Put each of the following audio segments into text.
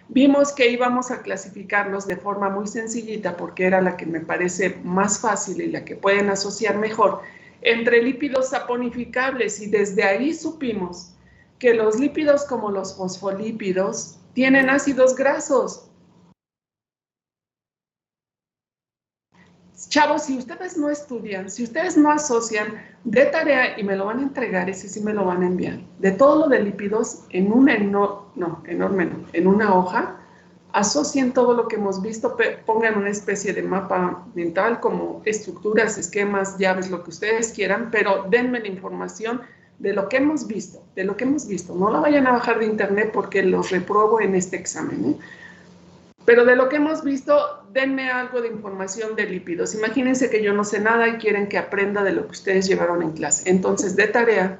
Vimos que íbamos a clasificarlos de forma muy sencillita porque era la que me parece más fácil y la que pueden asociar mejor entre lípidos saponificables, y desde ahí supimos que los lípidos como los fosfolípidos tienen ácidos grasos. Chavos, si ustedes no estudian, si ustedes no asocian, de tarea, y me lo van a entregar, ese sí me lo van a enviar, de todo lo de lípidos en una, en una hoja, asocien todo lo que hemos visto, pongan una especie de mapa mental como estructuras, esquemas, llaves, lo que ustedes quieran, pero denme la información de lo que hemos visto, de lo que hemos visto. No la vayan a bajar de internet porque los repruebo en este examen, ¿eh? Pero de lo que hemos visto, denme algo de información de lípidos. Imagínense que yo no sé nada y quieren que aprenda de lo que ustedes llevaron en clase. Entonces, de tarea,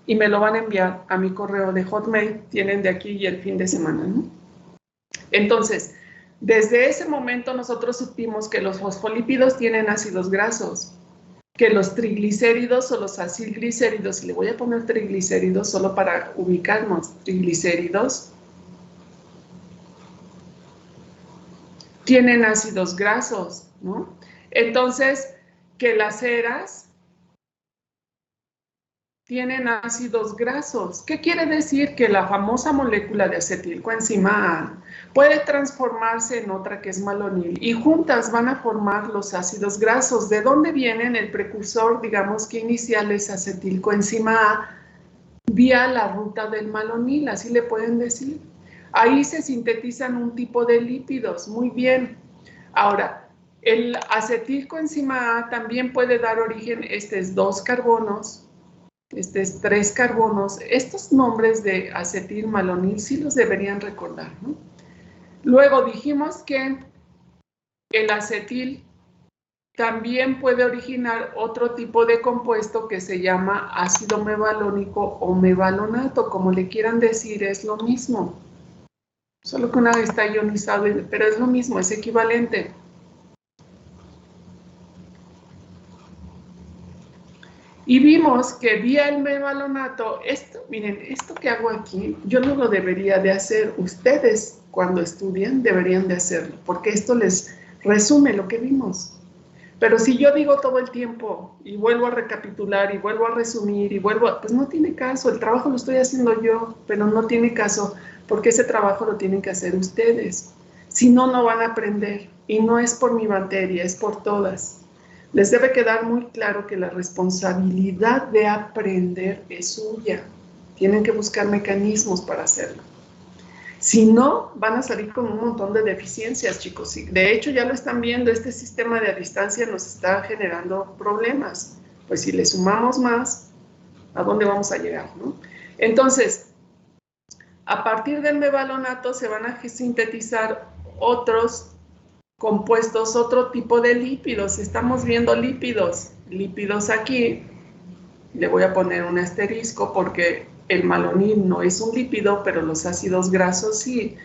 y me lo van a enviar a mi correo de Hotmail, tienen de aquí y el fin de semana, ¿no? Entonces, desde ese momento nosotros supimos que los fosfolípidos tienen ácidos grasos, que los triglicéridos o los acilglicéridos, y le voy a poner triglicéridos solo para ubicarnos, triglicéridos, tienen ácidos grasos, ¿no? Entonces, que las ceras tienen ácidos grasos. ¿Qué quiere decir? Que la famosa molécula de acetilcoenzima A puede transformarse en otra que es malonil y juntas van a formar los ácidos grasos. ¿De dónde vienen? El precursor, digamos que inicial, es acetilcoenzima A vía la ruta del malonil, así le pueden decir. Ahí se sintetizan un tipo de lípidos, muy bien. Ahora, el acetilcoenzima A también puede dar origen, este es 2 carbonos, este es 3 carbonos. Estos nombres de acetilmalonil sí los deberían recordar, ¿no? Luego dijimos que el acetil también puede originar otro tipo de compuesto que se llama ácido mevalónico o mevalonato, como le quieran decir, es lo mismo. Solo que una está ionizado, pero es lo mismo, es equivalente. Y vimos que vía el mevalonato, esto, miren, esto que hago aquí, yo no lo debería de hacer. Ustedes, cuando estudian, deberían de hacerlo, porque esto les resume lo que vimos. Pero si yo digo todo el tiempo y vuelvo a recapitular y vuelvo a resumir y pues no tiene caso, el trabajo lo estoy haciendo yo, pero no tiene caso porque ese trabajo lo tienen que hacer ustedes. Si no, no van a aprender, y no es por mi materia, es por todas. Les debe quedar muy claro que la responsabilidad de aprender es suya. Tienen que buscar mecanismos para hacerlo. Si no, van a salir con un montón de deficiencias, chicos. De hecho, ya lo están viendo, este sistema de a distancia nos está generando problemas. Pues si le sumamos más, ¿a dónde vamos a llegar, no? Entonces, a partir del mevalonato se van a sintetizar otros compuestos, otro tipo de lípidos. Estamos viendo lípidos. Lípidos aquí, le voy a poner un asterisco porque el malonil no es un lípido, pero los ácidos grasos sí,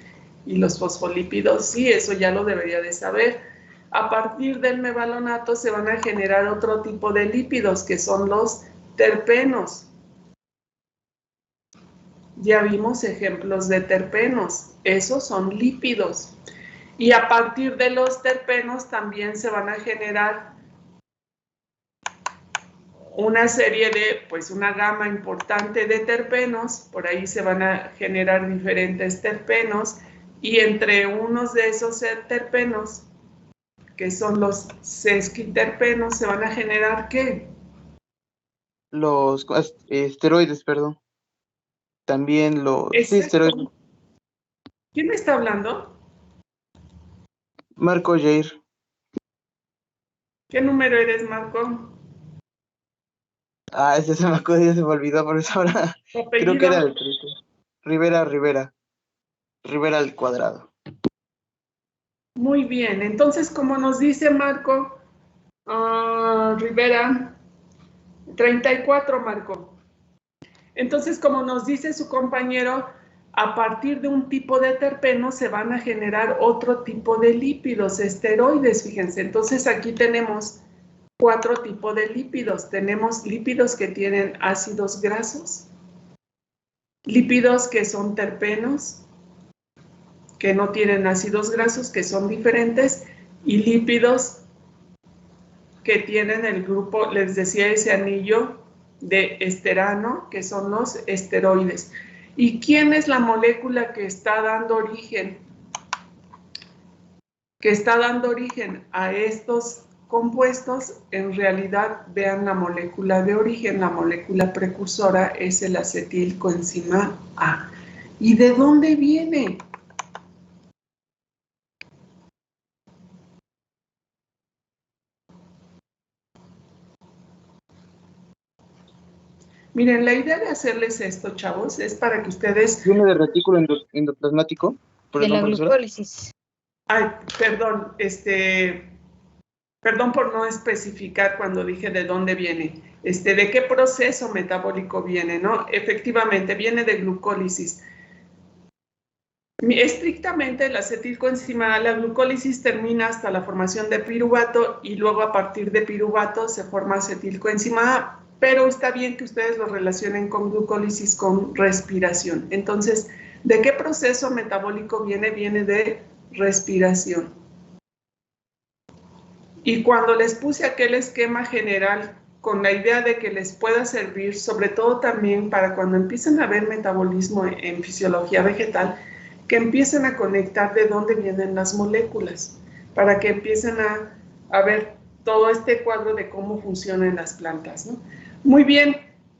y los fosfolípidos sí, eso ya lo debería de saber. A partir del mevalonato se van a generar otro tipo de lípidos, que son los terpenos. Ya vimos ejemplos de terpenos, esos son lípidos. Y a partir de los terpenos también se van a generar una serie de, pues una gama importante de terpenos, por ahí se van a generar diferentes terpenos, y entre unos de esos terpenos, que son los sesquiterpenos, se van a generar, ¿qué? Los esteroides, perdón. También los... Sí, esteroides. ¿Quién me está hablando? Marco Jair. ¿Qué número eres, Marco? Ese se me acuerdo, ya se me olvidó, por eso ahora creo que era el 13. Rivera al cuadrado. Muy bien, entonces como nos dice Marco, Rivera, 34, Marco. Entonces, como nos dice su compañero, a partir de un tipo de terpeno se van a generar otro tipo de lípidos, esteroides, fíjense. Entonces, aquí tenemos 4 tipos de lípidos. Tenemos lípidos que tienen ácidos grasos, lípidos que son terpenos, que no tienen ácidos grasos, que son diferentes, y lípidos que tienen el grupo, les decía, ese anillo de esterano, que son los esteroides. ¿Y quién es la molécula que está dando origen? Que está dando origen a estos compuestos. En realidad, vean la molécula de origen, la molécula precursora es el acetilcoenzima A. ¿Y de dónde viene? Miren, la idea de hacerles esto, chavos, es para que ustedes... ¿Viene del retículo endoplasmático? De la glucólisis. Ay, perdón, perdón por no especificar cuando dije de dónde viene. ¿De qué proceso metabólico viene, no? Efectivamente, viene de glucólisis. Estrictamente, el acetilcoenzima A, la glucólisis termina hasta la formación de piruvato y luego a partir de piruvato se forma acetilcoenzima A, pero está bien que ustedes lo relacionen con glucólisis con respiración. Entonces, ¿de qué proceso metabólico viene? Viene de respiración. Y cuando les puse aquel esquema general con la idea de que les pueda servir, sobre todo también para cuando empiecen a ver metabolismo en fisiología vegetal, que empiecen a conectar de dónde vienen las moléculas, para que empiecen a ver todo este cuadro de cómo funcionan las plantas, ¿no? Muy bien,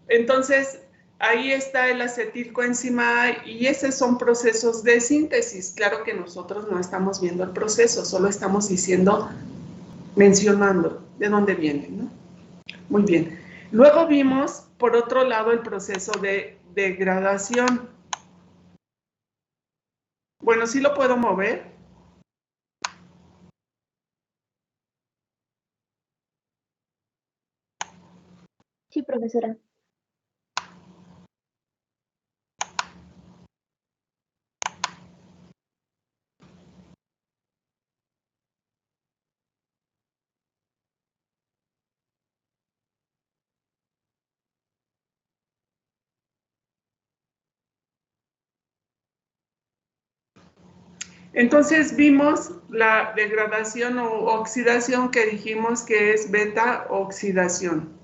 entonces ahí está el acetilcoenzima A y esos son procesos de síntesis. Claro que nosotros no estamos viendo el proceso, solo estamos diciendo, mencionando de dónde viene, ¿no? Muy bien. Luego vimos, por otro lado, el proceso de degradación. Bueno, sí lo puedo mover. Sí, profesora. Entonces vimos la degradación o oxidación que dijimos que es beta oxidación.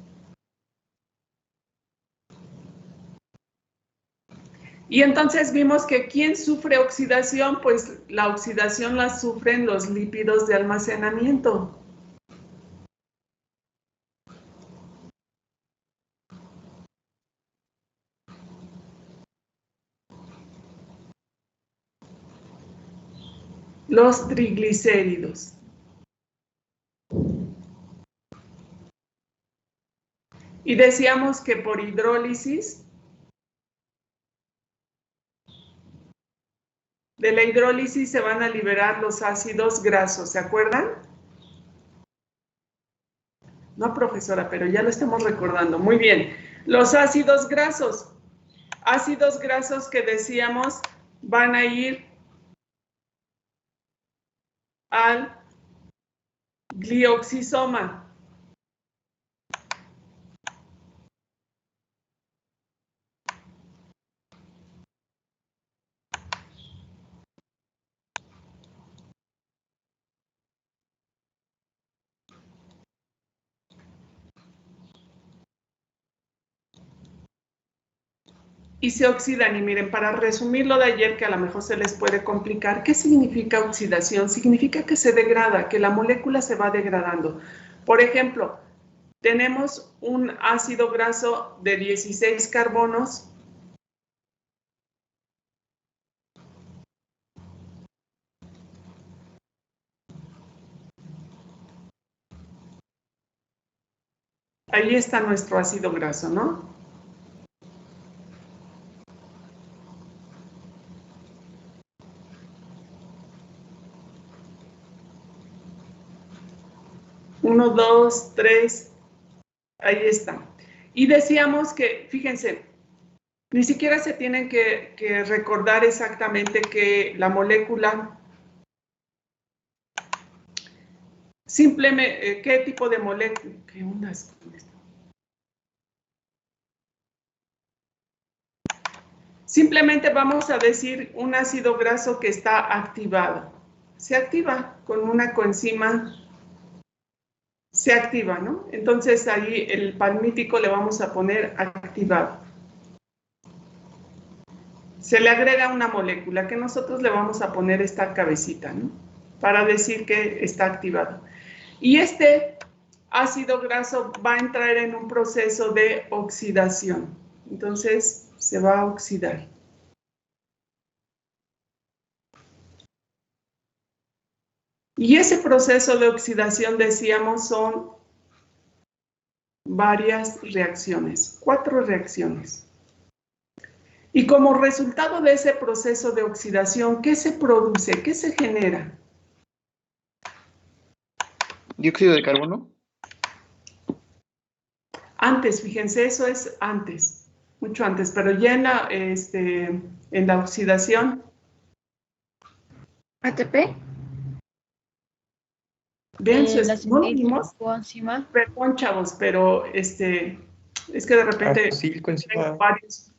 Y entonces vimos que ¿quién sufre oxidación? Pues la oxidación la sufren los lípidos de almacenamiento. Los triglicéridos. Y decíamos que por hidrólisis, de la hidrólisis se van a liberar los ácidos grasos, ¿se acuerdan? No, profesora, pero ya lo estamos recordando. Muy bien. Los ácidos grasos. Ácidos grasos que decíamos van a ir al glioxisoma. Y se oxidan. Y miren, para resumir lo de ayer, que a lo mejor se les puede complicar, ¿qué significa oxidación? Significa que se degrada, que la molécula se va degradando. Por ejemplo, tenemos un ácido graso de 16 carbonos. Ahí está nuestro ácido graso, ¿no? Uno, dos, tres, ahí está. Y decíamos que, fíjense, ni siquiera se tienen que recordar exactamente que la molécula, simplemente, ¿qué tipo de molécula? ¿Qué ondas? Simplemente vamos a decir un ácido graso que está activado. Se activa con una coenzima, se activa, ¿no? Entonces ahí el palmítico le vamos a poner activado. Se le agrega una molécula que nosotros le vamos a poner esta cabecita, ¿no? Para decir que está activado. Y este ácido graso va a entrar en un proceso de oxidación. Entonces se va a oxidar. Y ese proceso de oxidación, decíamos, son varias reacciones, 4 reacciones. Y como resultado de ese proceso de oxidación, ¿qué se produce? ¿Qué se genera? ¿Dióxido de carbono? Antes, fíjense, eso es antes, mucho antes, pero ya en la oxidación. ATP. Vean, no lo vimos. Perdón, chavos, pero es que de repente tengo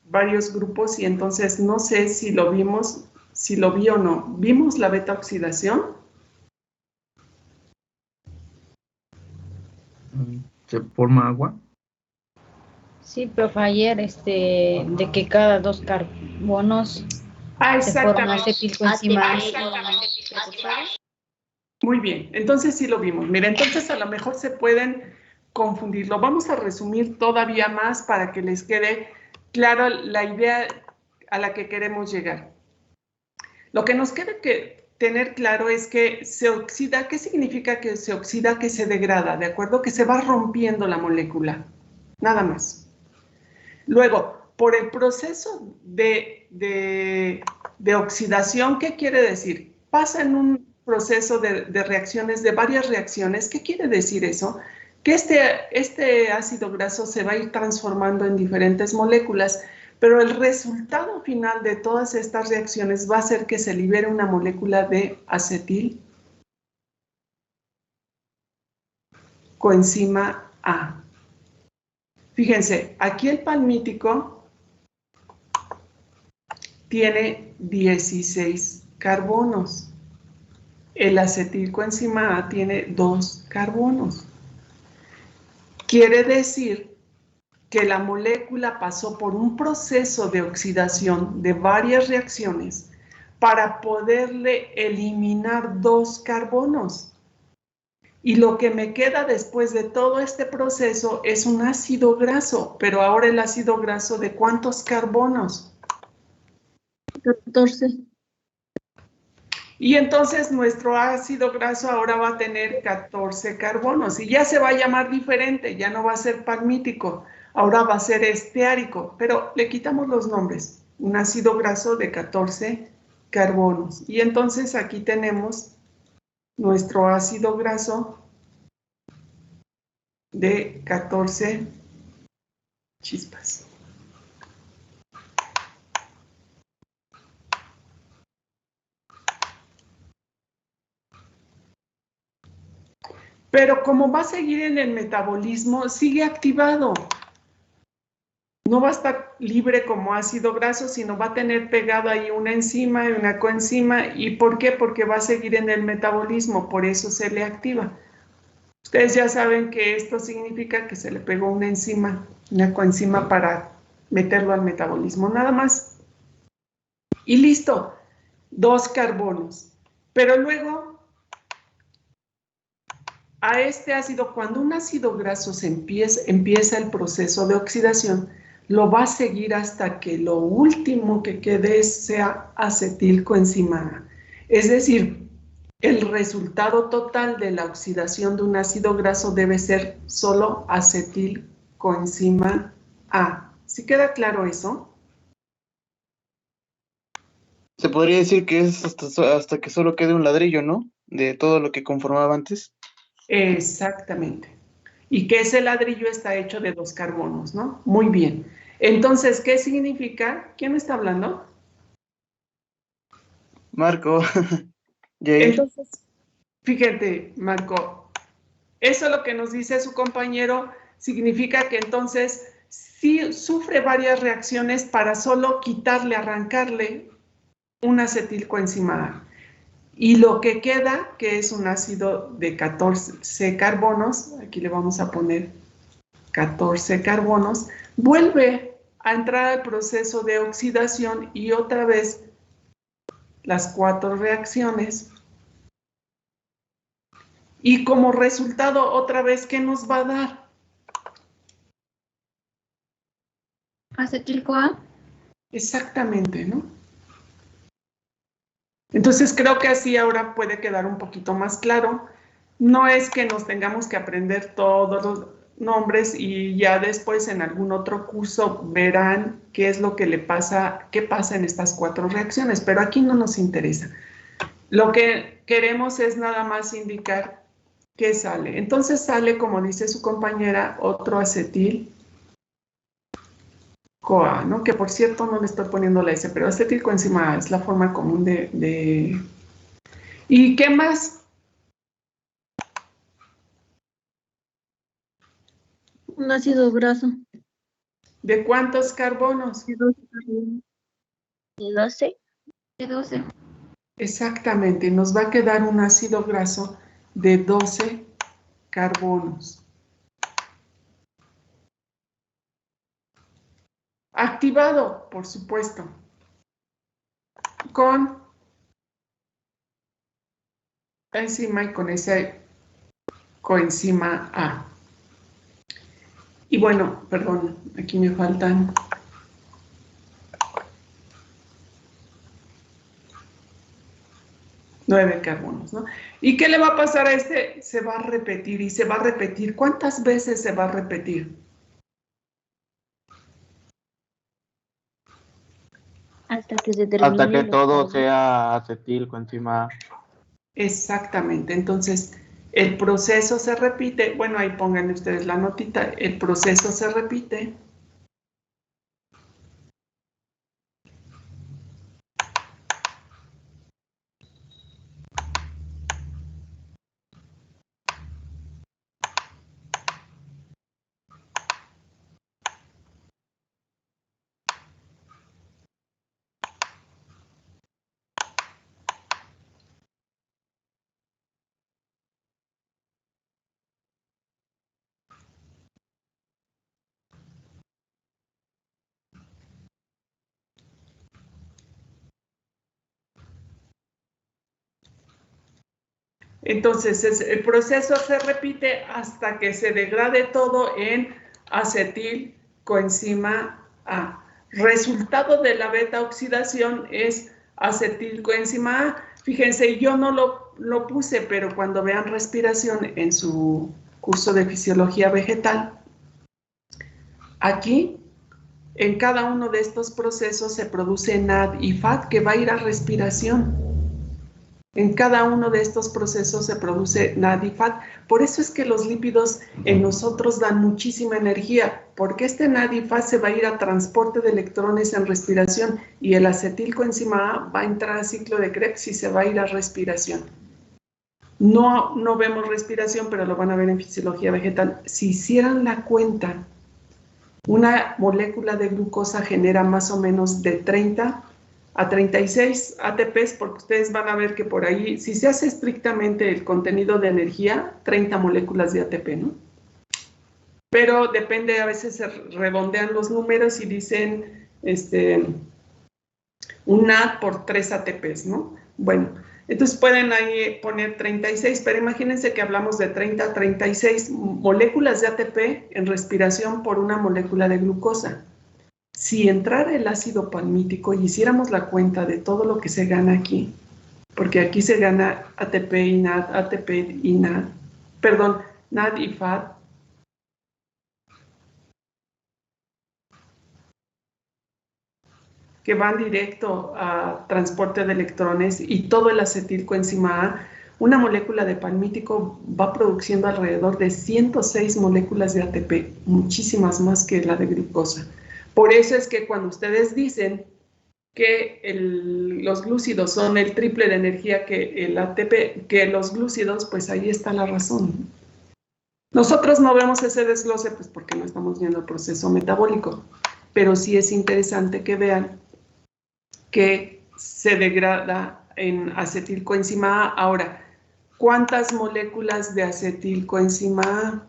varios grupos y entonces no sé si lo vimos, si lo vi o no. ¿Vimos la beta oxidación? ¿Se forma agua? Sí, profe, ayer de que cada 2 carbonos se forma acetilcoenzima A. Muy bien, entonces sí lo vimos. Mira, entonces a lo mejor se pueden confundir. Lo vamos a resumir todavía más para que les quede claro la idea a la que queremos llegar. Lo que nos queda que tener claro es que se oxida. ¿Qué significa que se oxida? Que se degrada, ¿de acuerdo? Que se va rompiendo la molécula, nada más. Luego, por el proceso de oxidación, ¿qué quiere decir? Pasa en un proceso de reacciones, de varias reacciones. ¿Qué quiere decir eso? Que este ácido graso se va a ir transformando en diferentes moléculas, pero el resultado final de todas estas reacciones va a ser que se libere una molécula de acetilcoenzima A. Fíjense, aquí el palmítico tiene 16 carbonos. El acetilcoenzima A tiene 2 carbonos. Quiere decir que la molécula pasó por un proceso de oxidación de varias reacciones para poderle eliminar 2 carbonos. Y lo que me queda después de todo este proceso es un ácido graso, pero ahora el ácido graso, ¿de cuántos carbonos? 14. Y entonces nuestro ácido graso ahora va a tener 14 carbonos y ya se va a llamar diferente, ya no va a ser palmítico, ahora va a ser esteárico, pero le quitamos los nombres. Un ácido graso de 14 carbonos. Y entonces aquí tenemos nuestro ácido graso de 14 chispas. Pero como va a seguir en el metabolismo, sigue activado. No va a estar libre como ácido graso, sino va a tener pegado ahí una enzima y una coenzima. ¿Y por qué? Porque va a seguir en el metabolismo, por eso se le activa. Ustedes ya saben que esto significa que se le pegó una enzima, una coenzima para meterlo al metabolismo, nada más. Y listo, 2 carbonos. Pero luego, a este ácido, cuando un ácido graso empieza el proceso de oxidación, lo va a seguir hasta que lo último que quede sea acetilcoenzima A. Es decir, el resultado total de la oxidación de un ácido graso debe ser solo acetilcoenzima A. ¿Sí queda claro eso? Se podría decir que es hasta que solo quede un ladrillo, ¿no? De todo lo que conformaba antes. Exactamente. Y que ese ladrillo está hecho de 2 carbonos, ¿no? Muy bien. Entonces, ¿qué significa? ¿Quién está hablando? Marco. Entonces, fíjate, Marco, eso lo que nos dice su compañero significa que entonces sí sufre varias reacciones para solo quitarle, arrancarle un acetilcoenzima A. Y lo que queda, que es un ácido de 14 carbonos, aquí le vamos a poner 14 carbonos, vuelve a entrar al proceso de oxidación y otra vez las 4 reacciones. Y como resultado, otra vez, ¿qué nos va a dar? Acetil-CoA. Exactamente, ¿no? Entonces creo que así ahora puede quedar un poquito más claro. No es que nos tengamos que aprender todos los nombres y ya después en algún otro curso verán qué es lo que le pasa, qué pasa en estas 4 reacciones, pero aquí no nos interesa. Lo que queremos es nada más indicar qué sale. Entonces sale, como dice su compañera, otro acetil-CoA, ¿no? Que por cierto no le estoy poniendo la S, pero acetilcoenzima A es la forma común de... ¿Y qué más? Un ácido graso. ¿De cuántos carbonos? De 12 carbonos. De 12. De 12. Exactamente, nos va a quedar un ácido graso de 12 carbonos. Activado, por supuesto, con enzima y con ese coenzima A. Y bueno, perdón, aquí me faltan 9 carbonos, ¿no? ¿Y qué le va a pasar a este? Se va a repetir y se va a repetir. ¿Cuántas veces se va a repetir? Hasta que se termine. Hasta que todo sea acetilcoenzima A. Exactamente, entonces el proceso se repite, bueno, ahí pónganle ustedes la notita, el proceso se repite. Entonces, el proceso se repite hasta que se degrade todo en acetilcoenzima A. Resultado de la beta oxidación es acetilcoenzima A. Fíjense, yo no lo puse, pero cuando vean respiración en su curso de fisiología vegetal, aquí, en cada uno de estos procesos se produce NAD y FAD que va a ir a respiración. En cada uno de estos procesos se produce NAD y FAD. Por eso es que los lípidos en nosotros dan muchísima energía, porque este NAD y FAD se va a ir a transporte de electrones en respiración y el acetilcoenzima A va a entrar a ciclo de Krebs y se va a ir a respiración. No vemos respiración, pero lo van a ver en fisiología vegetal. Si hicieran la cuenta, una molécula de glucosa genera más o menos de 30 a 36 ATPs, porque ustedes van a ver que por ahí, si se hace estrictamente el contenido de energía, 30 moléculas de ATP, ¿no? Pero depende, a veces se redondean los números y dicen un NAD por 3 ATPs, ¿no? Bueno, entonces pueden ahí poner 36, pero imagínense que hablamos de 30 a 36 moléculas de ATP en respiración por una molécula de glucosa. Si entrara el ácido palmítico y hiciéramos la cuenta de todo lo que se gana aquí, porque aquí se gana ATP y NAD, ATP y NAD, perdón, NAD y FAD, que van directo a transporte de electrones y todo el acetilcoenzima A, una molécula de palmítico va produciendo alrededor de 106 moléculas de ATP, muchísimas más que la de glucosa. Por eso es que cuando ustedes dicen que los glúcidos son el triple de energía que el ATP, que los glúcidos, pues ahí está la razón. Nosotros no vemos ese desglose pues porque no estamos viendo el proceso metabólico, pero sí es interesante que vean que se degrada en acetilcoenzima A. Ahora, ¿cuántas moléculas de acetilcoenzima A?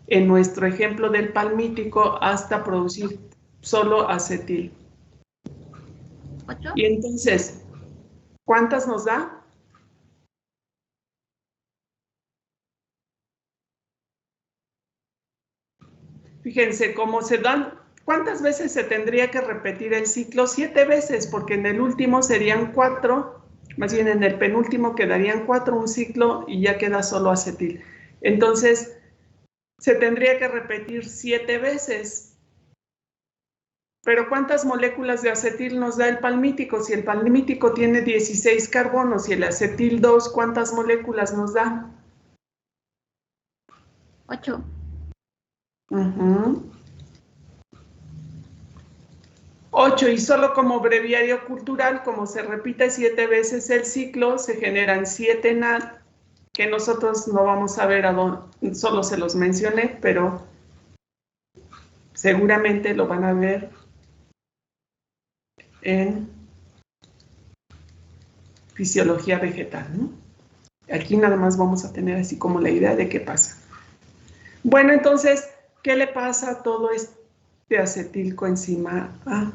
En nuestro ejemplo del palmítico, hasta producir solo acetil. 8. Y entonces, ¿cuántas nos da? Fíjense cómo se dan. ¿Cuántas veces se tendría que repetir el ciclo? 7 veces, porque en el último serían 4, más bien en el penúltimo quedarían 4, un ciclo y ya queda solo acetil. Entonces, se tendría que repetir 7 veces. Pero ¿cuántas moléculas de acetil nos da el palmítico? Si el palmítico tiene 16 carbonos y el acetil 2, ¿cuántas moléculas nos da? 8. 8, y solo como breviario cultural, como se repite 7 veces el ciclo, se generan 7 NAD, que nosotros no vamos a ver a dónde, solo se los mencioné, pero seguramente lo van a ver en fisiología vegetal, ¿no? Aquí nada más vamos a tener así como la idea de qué pasa. Bueno, entonces, ¿qué le pasa a todo este acetilcoenzima A?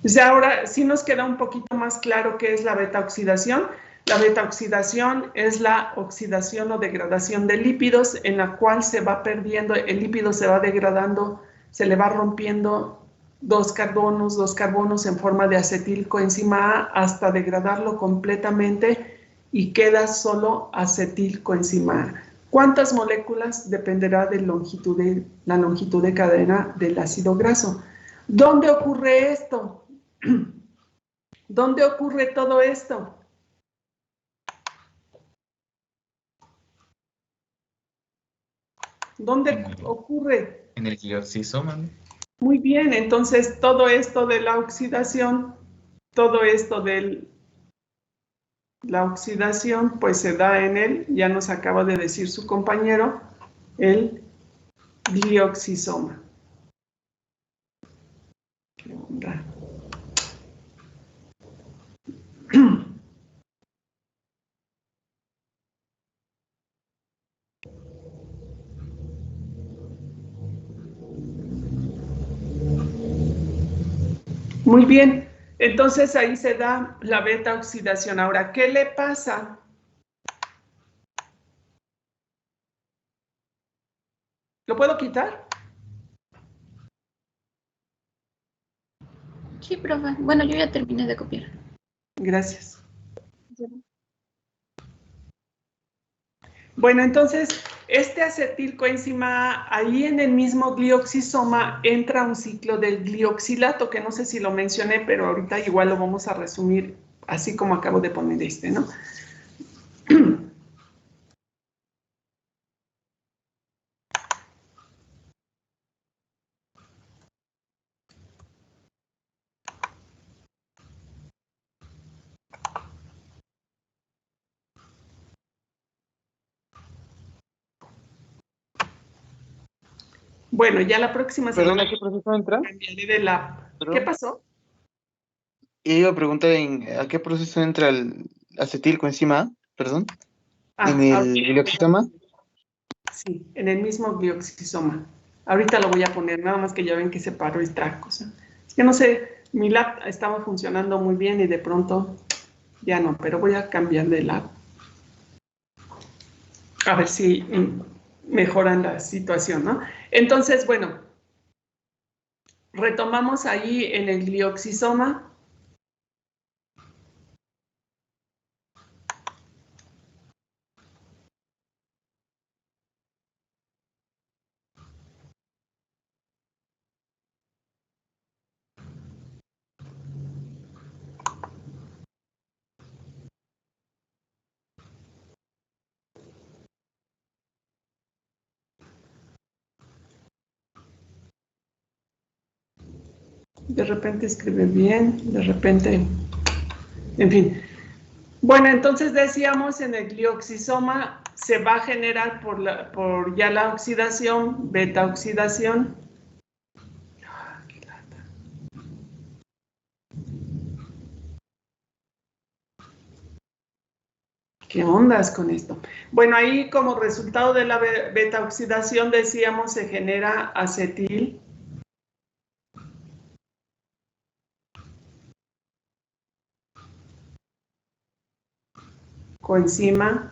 O sea, ahora sí nos queda un poquito más claro qué es la beta-oxidación. La beta-oxidación es la oxidación o degradación de lípidos en la cual se va perdiendo, el lípido se va degradando, se le va rompiendo dos carbonos en forma de acetilcoenzima A hasta degradarlo completamente y queda solo acetilcoenzima A. ¿Cuántas moléculas? Dependerá de la longitud de cadena del ácido graso. ¿Dónde ocurre esto? ¿Dónde ocurre todo esto? ¿Dónde ocurre? En el glioxisoma, ¿no? Muy bien, entonces todo esto de la oxidación, todo esto de la oxidación, pues se da en él, ya nos acaba de decir su compañero, el glioxisoma. ¿Qué onda? Muy bien, entonces ahí se da la beta oxidación. Ahora, ¿qué le pasa? ¿Lo puedo quitar? Sí, profe. Bueno, yo ya terminé de copiar. Gracias. Bueno, entonces, este acetilcoenzima A, ahí en el mismo glioxisoma entra un ciclo del glioxilato, que no sé si lo mencioné, pero ahorita igual lo vamos a resumir así como acabo de poner este, ¿no? Bueno, ya la próxima semana. Perdón, ¿a qué proceso entra? Cambiaré de lab. Perdón. ¿Qué pasó? Y iba a preguntar ¿a qué proceso entra el acetilcoenzima A? Perdón. ¿En el Ahorita. glioxisoma? Sí, en el mismo glioxisoma. Ahorita lo voy a poner, nada más que ya ven que se paró esta cosa. Es que no sé, mi lab estaba funcionando muy bien y de pronto ya no, pero voy a cambiar de lab. A ver si mejoran la situación, ¿no? Entonces, bueno, retomamos ahí en el glioxisoma. De repente escribe bien, de repente, en fin. Bueno, entonces decíamos en el glioxisoma se va a generar por ya la oxidación, beta oxidación. ¿Qué ondas con esto? Bueno, ahí como resultado de la beta oxidación decíamos se genera acetil coenzima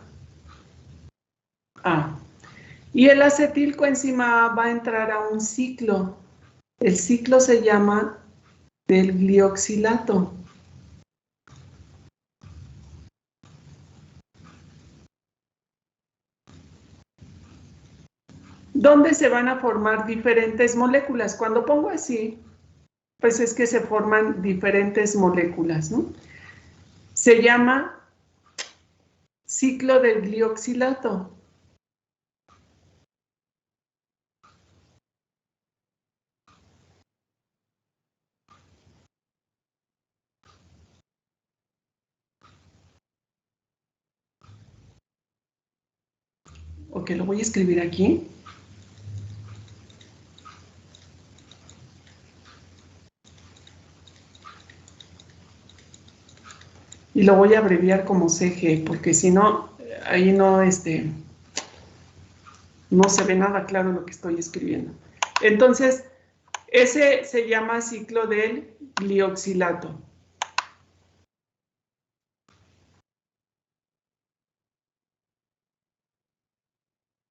A. Y el acetilcoenzima A va a entrar a un ciclo. El ciclo se llama del glioxilato. Donde se van a formar diferentes moléculas. Cuando pongo así, pues es que se forman diferentes moléculas, ¿no? Se llama ciclo del glioxilato. Ok, lo voy a escribir aquí. Y lo voy a abreviar como CG, porque si no, ahí no, no se ve nada claro lo que estoy escribiendo. Entonces, ese se llama ciclo del glioxilato.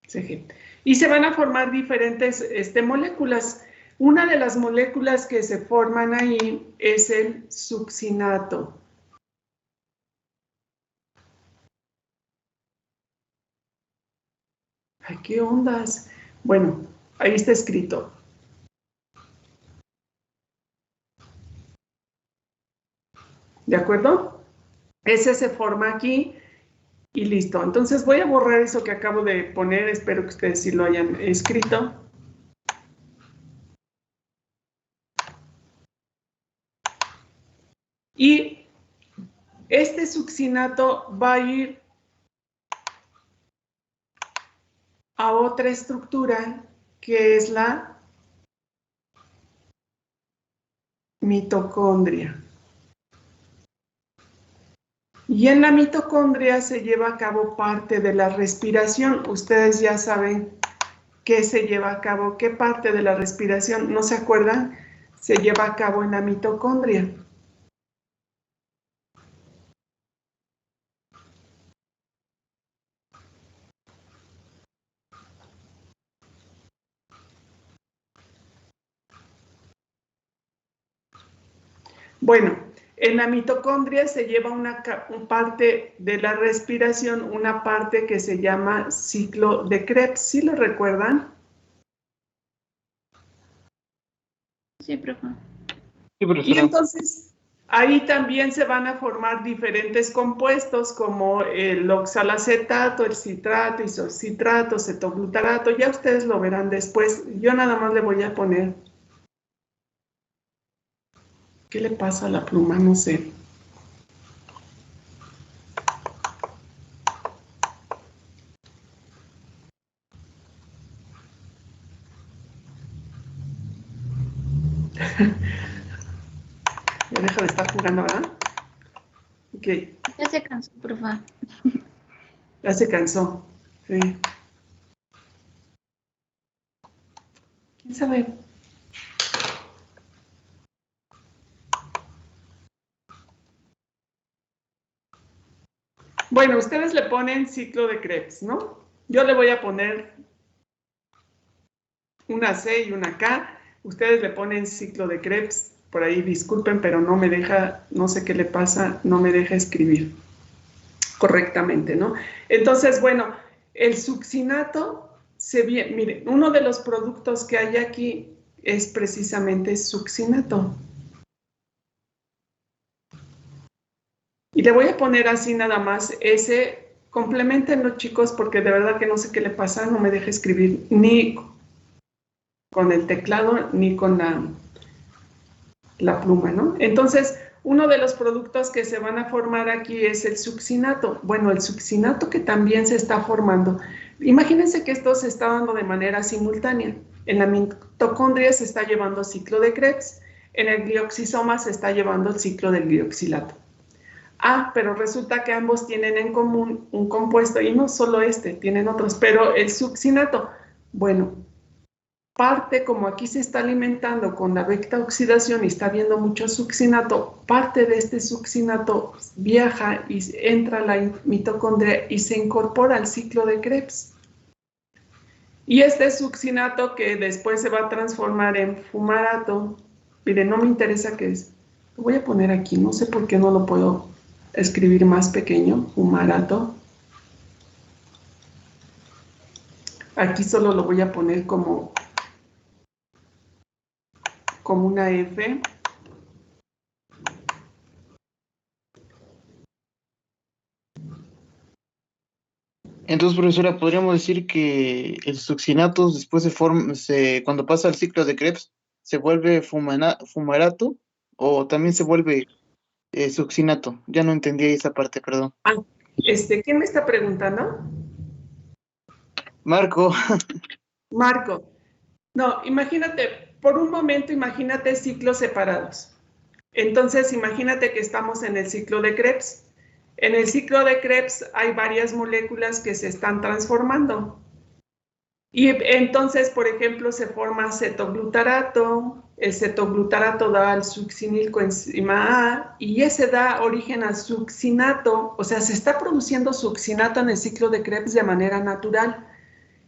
CG. Y se van a formar diferentes moléculas. Una de las moléculas que se forman ahí es el succinato. Ay, ¿qué ondas? Bueno, ahí está escrito. ¿De acuerdo? Ese se forma aquí y listo. Entonces voy a borrar eso que acabo de poner. Espero que ustedes sí lo hayan escrito. Y este succinato va a ir a otra estructura que es la mitocondria. Y en la mitocondria se lleva a cabo parte de la respiración. Ustedes ya saben qué se lleva a cabo, qué parte de la respiración, ¿no se acuerdan? Se lleva a cabo en la mitocondria. Bueno, en la mitocondria se lleva una parte de la respiración, una parte que se llama ciclo de Krebs. ¿Sí lo recuerdan? Sí, profe. Sí, profesora. Y entonces ahí también se van a formar diferentes compuestos como el oxalacetato, el citrato, isocitrato, cetoglutarato. Ya ustedes lo verán después. Yo nada más le voy a poner. ¿Qué le pasa a la pluma? No sé. Ya deja de estar jugando, ¿verdad? Ok. Ya se cansó, profe. Ya se cansó. Sí. ¿Quién sabe? Bueno, ustedes le ponen ciclo de Krebs, ¿no? Yo le voy a poner una C y una K. Ustedes le ponen ciclo de Krebs. Por ahí disculpen, pero no me deja, no sé qué le pasa, no me deja escribir correctamente, ¿no? Entonces, bueno, el succinato, miren, uno de los productos que hay aquí es precisamente succinato. Y le voy a poner así nada más ese, complementenlo chicos, porque de verdad que no sé qué le pasa, no me deja escribir ni con el teclado ni con la la pluma, ¿no? Entonces, uno de los productos que se van a formar aquí es el succinato. Bueno, el succinato que también se está formando. Imagínense que esto se está dando de manera simultánea. En la mitocondria se está llevando ciclo de Krebs, en el glioxisoma se está llevando el ciclo del glioxilato. Ah, pero resulta que ambos tienen en común un compuesto, y no solo este, tienen otros, pero el succinato, bueno, parte, como aquí se está alimentando con la beta oxidación y está viendo mucho succinato, parte de este succinato viaja y entra a la mitocondria y se incorpora al ciclo de Krebs. Y este succinato que después se va a transformar en fumarato, miren, no me interesa qué es, lo voy a poner aquí, no sé por qué no lo puedo escribir más pequeño, fumarato. Aquí solo lo voy a poner como una F. Entonces, profesora, podríamos decir que el succinato después cuando pasa el ciclo de Krebs, se vuelve fumarato o también se vuelve succinato. Ya no entendí esa parte, perdón. Ah, ¿quién me está preguntando? Marco. Marco. No, imagínate, por un momento imagínate ciclos separados. Entonces, imagínate que estamos en el ciclo de Krebs. En el ciclo de Krebs hay varias moléculas que se están transformando. Y entonces, por ejemplo, se forma cetoglutarato, el cetoglutarato da al succinilcoenzima A y ese da origen al succinato, o sea, se está produciendo succinato en el ciclo de Krebs de manera natural.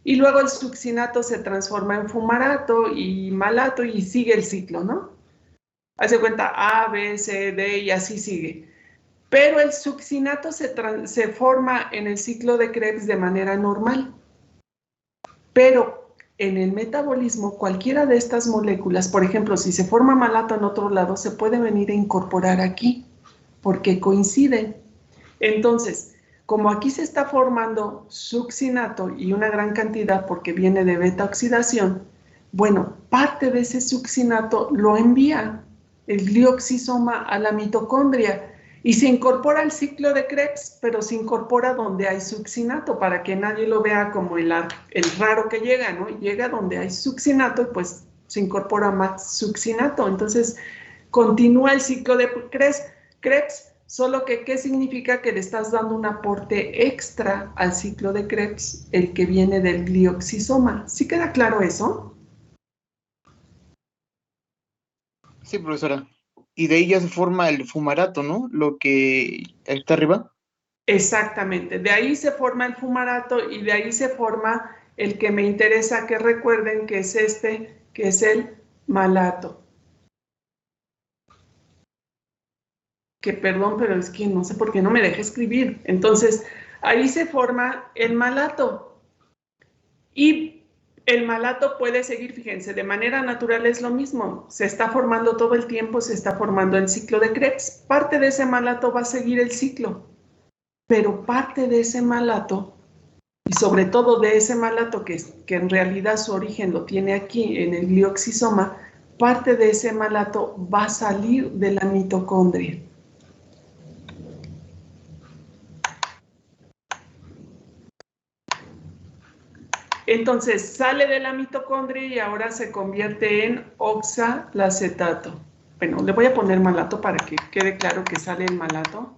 Y luego el succinato se transforma en fumarato y malato y sigue el ciclo, ¿no? Haz de cuenta A, B, C, D y así sigue. Pero el succinato se forma en el ciclo de Krebs de manera normal. Pero en el metabolismo, cualquiera de estas moléculas, por ejemplo, si se forma malato en otro lado, se puede venir a incorporar aquí, porque coinciden. Entonces, como aquí se está formando succinato y una gran cantidad porque viene de beta oxidación, bueno, parte de ese succinato lo envía el glioxisoma a la mitocondria y se incorpora al ciclo de Krebs, pero se incorpora donde hay succinato para que nadie lo vea como el raro que llega, ¿no? Llega donde hay succinato y pues se incorpora más succinato. Entonces, continúa el ciclo de Krebs, solo que ¿qué significa? Que le estás dando un aporte extra al ciclo de Krebs, el que viene del glioxisoma. ¿Sí queda claro eso? Sí, profesora. Y de ahí ya se forma el fumarato, ¿no? Lo que está arriba. Exactamente. De ahí se forma el fumarato y de ahí se forma el que me interesa que recuerden que es que es el malato. Que perdón, pero es que no sé por qué no me deja escribir. Entonces, ahí se forma el malato. Y el malato puede seguir, fíjense, de manera natural es lo mismo. Se está formando todo el tiempo, se está formando el ciclo de Krebs. Parte de ese malato va a seguir el ciclo, pero parte de ese malato, y sobre todo de ese malato que en realidad su origen lo tiene aquí en el glioxisoma, parte de ese malato va a salir de la mitocondria. Entonces sale de la mitocondria y ahora se convierte en oxalacetato. Bueno, le voy a poner malato para que quede claro que sale el malato.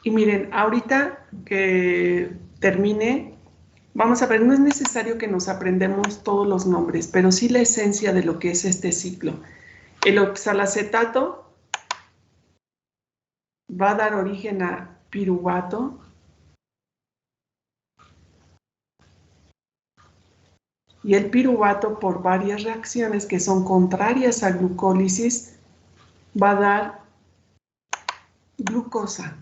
Y miren, ahorita que termine, vamos a ver, no es necesario que nos aprendamos todos los nombres, pero sí la esencia de lo que es este ciclo. El oxalacetato va a dar origen a piruvato. Y el piruvato, por varias reacciones que son contrarias a glucólisis, va a dar glucosa.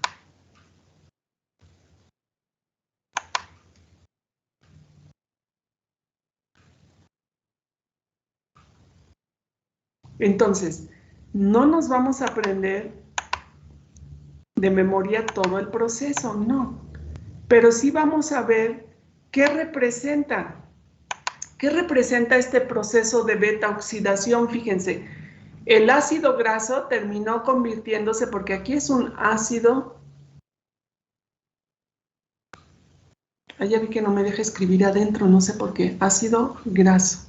Entonces, no nos vamos a aprender de memoria todo el proceso, no. Pero sí vamos a ver qué representa. ¿Qué representa este proceso de beta oxidación? Fíjense, el ácido graso terminó convirtiéndose, porque aquí es un ácido. Ya vi que no me deja escribir adentro, no sé por qué. Ácido graso.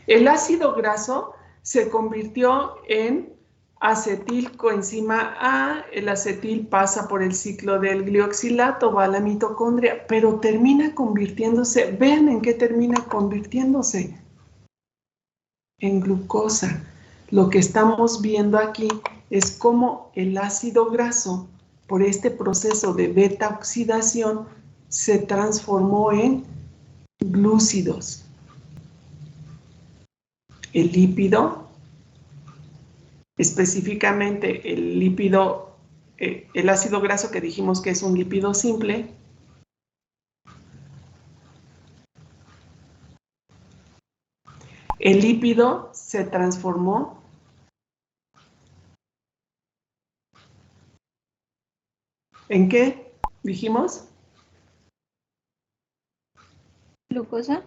El ácido graso se convirtió en acetilcoenzima A. El acetil pasa por el ciclo del glioxilato, va a la mitocondria, pero termina convirtiéndose, vean en qué termina convirtiéndose, en glucosa. Lo que estamos viendo aquí es cómo el ácido graso, por este proceso de beta oxidación, se transformó en glúcidos. El lípido, específicamente el lípido, el ácido graso que dijimos que es un lípido simple, el lípido se transformó ¿en qué dijimos? Glucosa.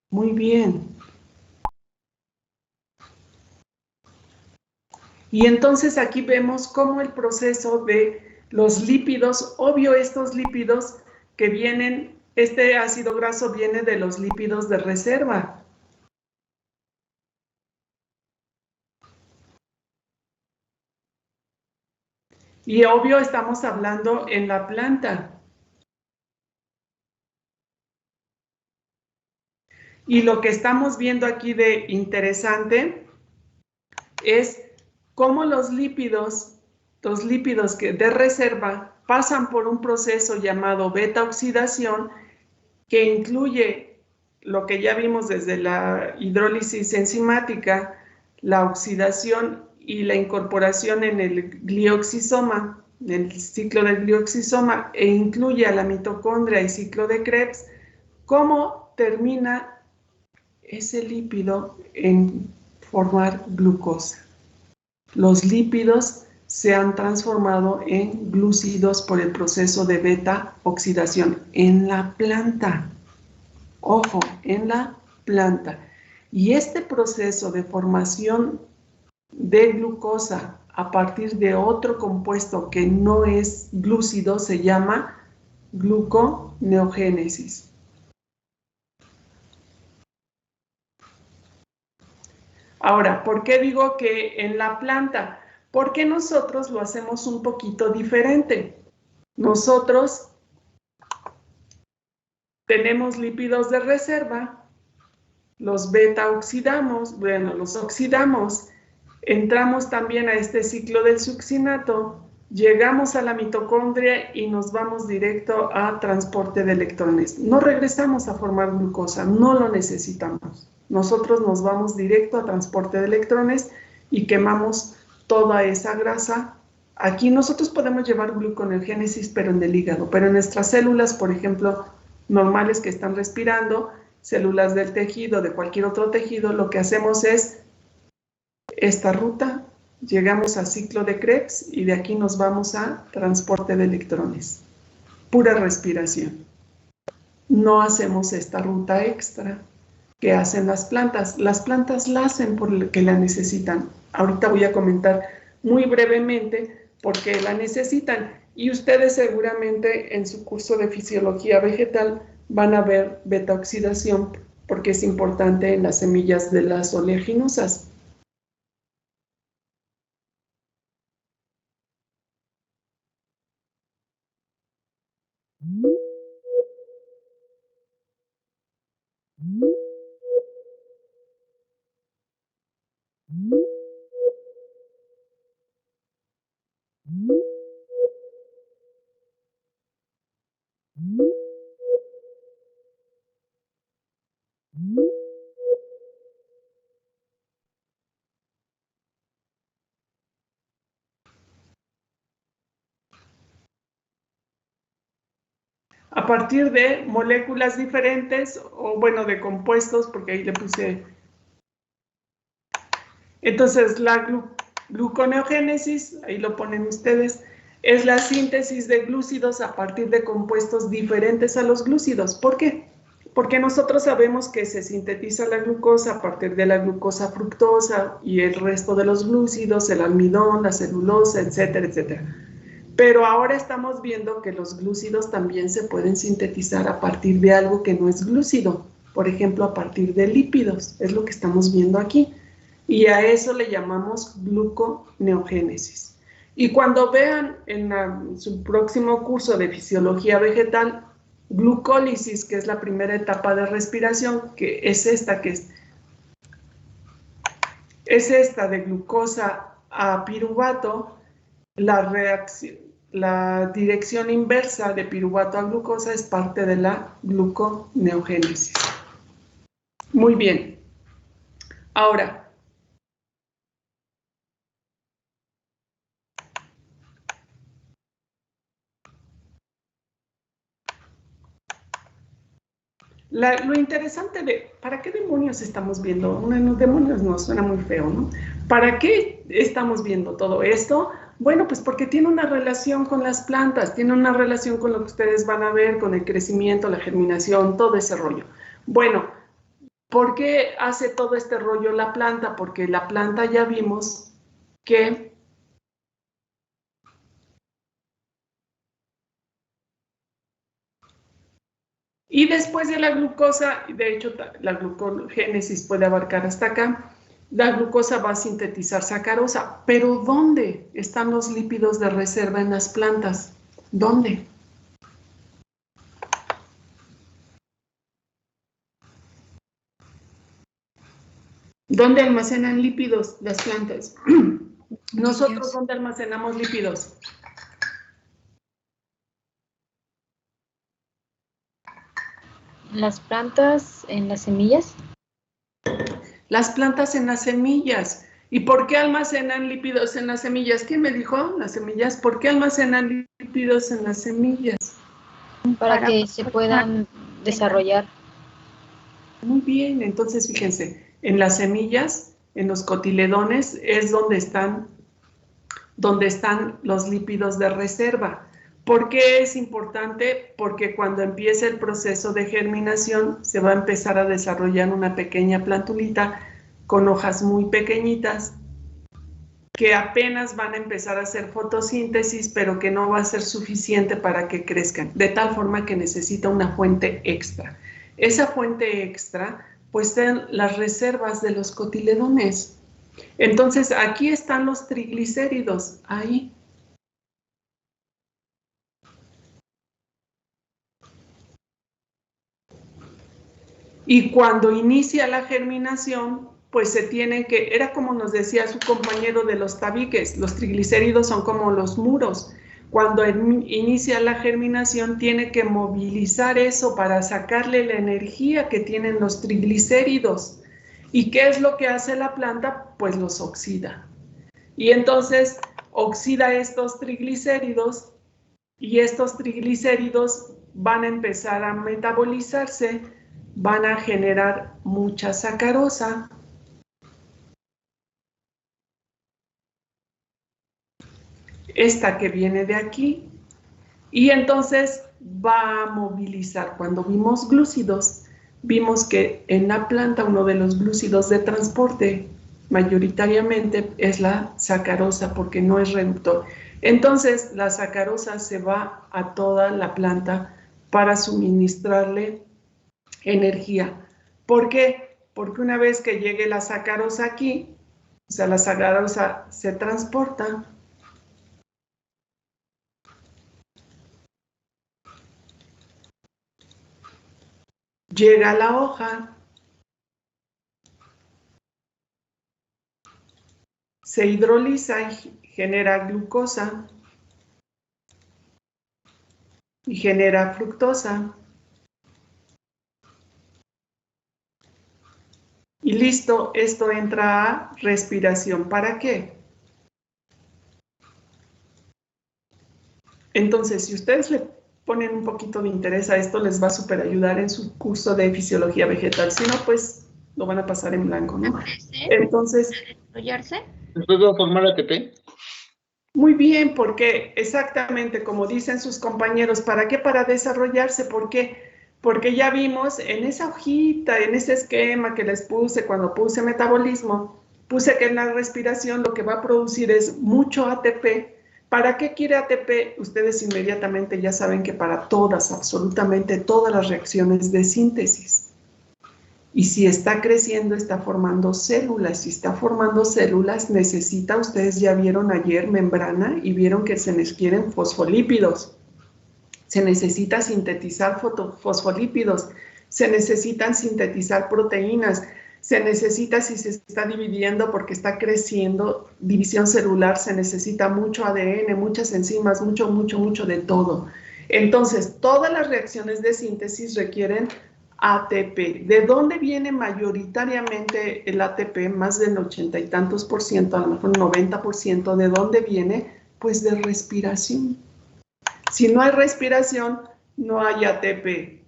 Muy bien. Y entonces aquí vemos cómo el proceso de los lípidos, obvio estos lípidos que vienen, este ácido graso viene de los lípidos de reserva. Y obvio estamos hablando en la planta. Y lo que estamos viendo aquí de interesante es cómo los lípidos que de reserva pasan por un proceso llamado beta oxidación que incluye lo que ya vimos desde la hidrólisis enzimática, la oxidación y la incorporación en el glioxisoma, en el ciclo del glioxisoma, e incluye a la mitocondria y ciclo de Krebs. ¿Cómo termina ese lípido en formar glucosa? Los lípidos se han transformado en glúcidos por el proceso de beta oxidación en la planta. Ojo, en la planta. Y este proceso de formación de glucosa a partir de otro compuesto que no es glúcido se llama gluconeogénesis. Ahora, ¿por qué digo que en la planta? Porque nosotros lo hacemos un poquito diferente. Nosotros tenemos lípidos de reserva, los beta oxidamos, bueno, los oxidamos, entramos también a este ciclo del succinato, llegamos a la mitocondria y nos vamos directo a transporte de electrones. No regresamos a formar glucosa, no lo necesitamos. Nosotros nos vamos directo a transporte de electrones y quemamos toda esa grasa. Aquí nosotros podemos llevar gluconeogénesis, pero en el hígado, pero en nuestras células, por ejemplo, normales que están respirando, células del tejido, de cualquier otro tejido, lo que hacemos es esta ruta, llegamos a ciclo de Krebs y de aquí nos vamos a transporte de electrones. Pura respiración. No hacemos esta ruta extra que hacen las plantas. Las plantas la hacen porque la necesitan. Ahorita voy a comentar muy brevemente por qué la necesitan. Y ustedes seguramente en su curso de fisiología vegetal van a ver beta oxidación porque es importante en las semillas de las oleaginosas. A partir de moléculas diferentes, o bueno, de compuestos, porque ahí le puse Entonces, la gluconeogénesis, ahí lo ponen ustedes, es la síntesis de glúcidos a partir de compuestos diferentes a los glúcidos. ¿Por qué? Porque nosotros sabemos que se sintetiza la glucosa a partir de la glucosa fructosa y el resto de los glúcidos, el almidón, la celulosa, etcétera, etcétera. Pero ahora estamos viendo que los glúcidos también se pueden sintetizar a partir de algo que no es glúcido, por ejemplo, a partir de lípidos, es lo que estamos viendo aquí. Y a eso le llamamos gluconeogénesis. Y cuando vean en su próximo curso de fisiología vegetal, glucólisis, que es la primera etapa de respiración, que es esta, es esta de glucosa a piruvato, la dirección inversa de piruvato a glucosa es parte de la gluconeogénesis. Muy bien. Ahora, lo interesante de, ¿para qué demonios estamos viendo? Bueno, demonios no, suena muy feo, ¿no? ¿Para qué estamos viendo todo esto? Bueno, pues porque tiene una relación con las plantas, tiene una relación con lo que ustedes van a ver, con el crecimiento, la germinación, todo ese rollo. Bueno, ¿por qué hace todo este rollo la planta? Porque la planta ya vimos que y después de la glucosa, de hecho la glucogénesis puede abarcar hasta acá, la glucosa va a sintetizar sacarosa. ¿Pero dónde están los lípidos de reserva en las plantas? ¿Dónde? ¿Dónde almacenan lípidos las plantas? Nosotros, ¿dónde almacenamos lípidos? Las plantas en las semillas. Las plantas en las semillas. ¿Y por qué almacenan lípidos en las semillas? ¿Quién me dijo? Las semillas. ¿Por qué almacenan lípidos en las semillas? Para que se puedan desarrollar. Muy bien, entonces fíjense, en las semillas, en los cotiledones, es donde están los lípidos de reserva. ¿Por qué es importante? Porque cuando empiece el proceso de germinación se va a empezar a desarrollar una pequeña plantulita con hojas muy pequeñitas que apenas van a empezar a hacer fotosíntesis, pero que no va a ser suficiente para que crezcan, de tal forma que necesita una fuente extra. Esa fuente extra, pues, son las reservas de los cotiledones. Entonces, aquí están los triglicéridos, ahí. Y cuando inicia la germinación, pues se tiene que, era como nos decía su compañero de los tabiques, los triglicéridos son como los muros. Cuando inicia la germinación, tiene que movilizar eso para sacarle la energía que tienen los triglicéridos. ¿Y qué es lo que hace la planta? Pues los oxida. Y entonces oxida estos triglicéridos y estos triglicéridos van a empezar a metabolizarse, van a generar mucha sacarosa. Esta que viene de aquí. Y entonces va a movilizar. Cuando vimos glúcidos, vimos que en la planta uno de los glúcidos de transporte mayoritariamente es la sacarosa porque no es reductor. Entonces la sacarosa se va a toda la planta para suministrarle energía. ¿Por qué? Porque una vez que llegue la sacarosa aquí, o sea, la sacarosa se transporta, llega a la hoja, se hidroliza y genera glucosa y genera fructosa. Y listo, esto entra a respiración. ¿Para qué? Entonces, si ustedes le ponen un poquito de interés a esto, les va a súper ayudar en su curso de fisiología vegetal. Si no, pues lo van a pasar en blanco, ¿no? Entonces, desarrollarse. Después va a formar ATP. Muy bien, porque exactamente como dicen sus compañeros, ¿para qué? Para desarrollarse. ¿Por qué? Porque ya vimos en esa hojita, en ese esquema que les puse cuando puse metabolismo, puse que en la respiración lo que va a producir es mucho ATP. ¿Para qué quiere ATP? Ustedes inmediatamente ya saben que para todas, absolutamente todas las reacciones de síntesis. Y si está creciendo, está formando células. Si está formando células, necesita, ustedes ya vieron ayer membrana y vieron que se requieren fosfolípidos. Se necesita sintetizar fosfolípidos. Se necesitan sintetizar proteínas. Se necesita, si se está dividiendo porque está creciendo, división celular, se necesita mucho ADN, muchas enzimas, mucho de todo. Entonces, todas las reacciones de síntesis requieren ATP. ¿De dónde viene mayoritariamente el ATP? Más del 80 y tantos por ciento, a lo mejor 90%. ¿De dónde viene? Pues de respiración. Si no hay respiración, no hay ATP.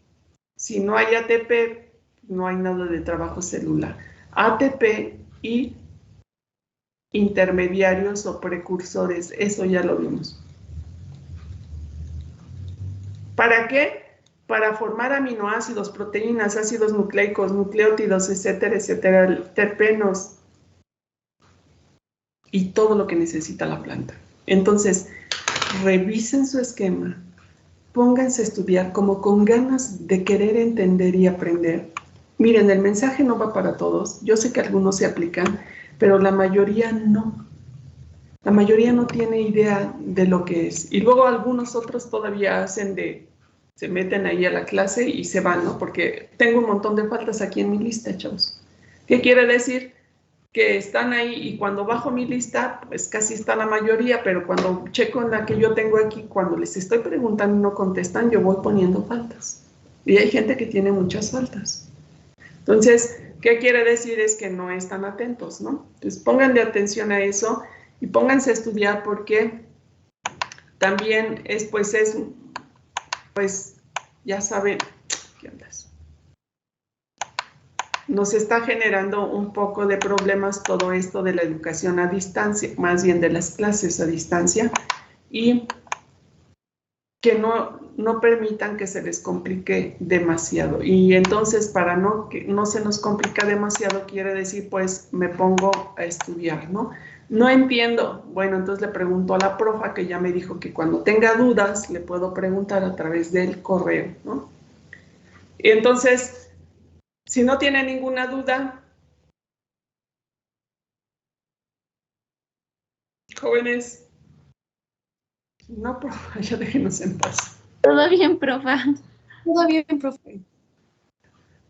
Si no hay ATP, no hay nada de trabajo celular. ATP y intermediarios o precursores, eso ya lo vimos. ¿Para qué? Para formar aminoácidos, proteínas, ácidos nucleicos, nucleótidos, etcétera, terpenos y todo lo que necesita la planta. Entonces, revisen su esquema, pónganse a estudiar como con ganas de querer entender y aprender. Miren, el mensaje no va para todos. Yo sé que algunos se aplican, pero la mayoría no. La mayoría no tiene idea de lo que es. Y luego algunos otros todavía se meten ahí a la clase y se van, ¿no? Porque tengo un montón de faltas aquí en mi lista, chavos. ¿Qué quiere decir? Que están ahí y cuando bajo mi lista, pues casi está la mayoría, pero cuando checo en la que yo tengo aquí, cuando les estoy preguntando y no contestan, yo voy poniendo faltas. Y hay gente que tiene muchas faltas. Entonces, ¿qué quiere decir? Es que no están atentos, ¿no? Entonces, pónganle atención a eso y pónganse a estudiar porque también pues, ya saben, ¿qué andas? Nos está generando un poco de problemas todo esto de la educación a distancia, más bien de las clases a distancia, y que no permitan que se les complique demasiado. Y entonces, para que no se nos complica demasiado, quiere decir, pues, me pongo a estudiar, ¿no? No entiendo. Bueno, entonces le pregunto a la profa, que ya me dijo que cuando tenga dudas, le puedo preguntar a través del correo, ¿no? Y entonces, si no tiene ninguna duda, jóvenes, no, profa, ya déjenos en paz. Todo bien, profa. Todo bien, profe.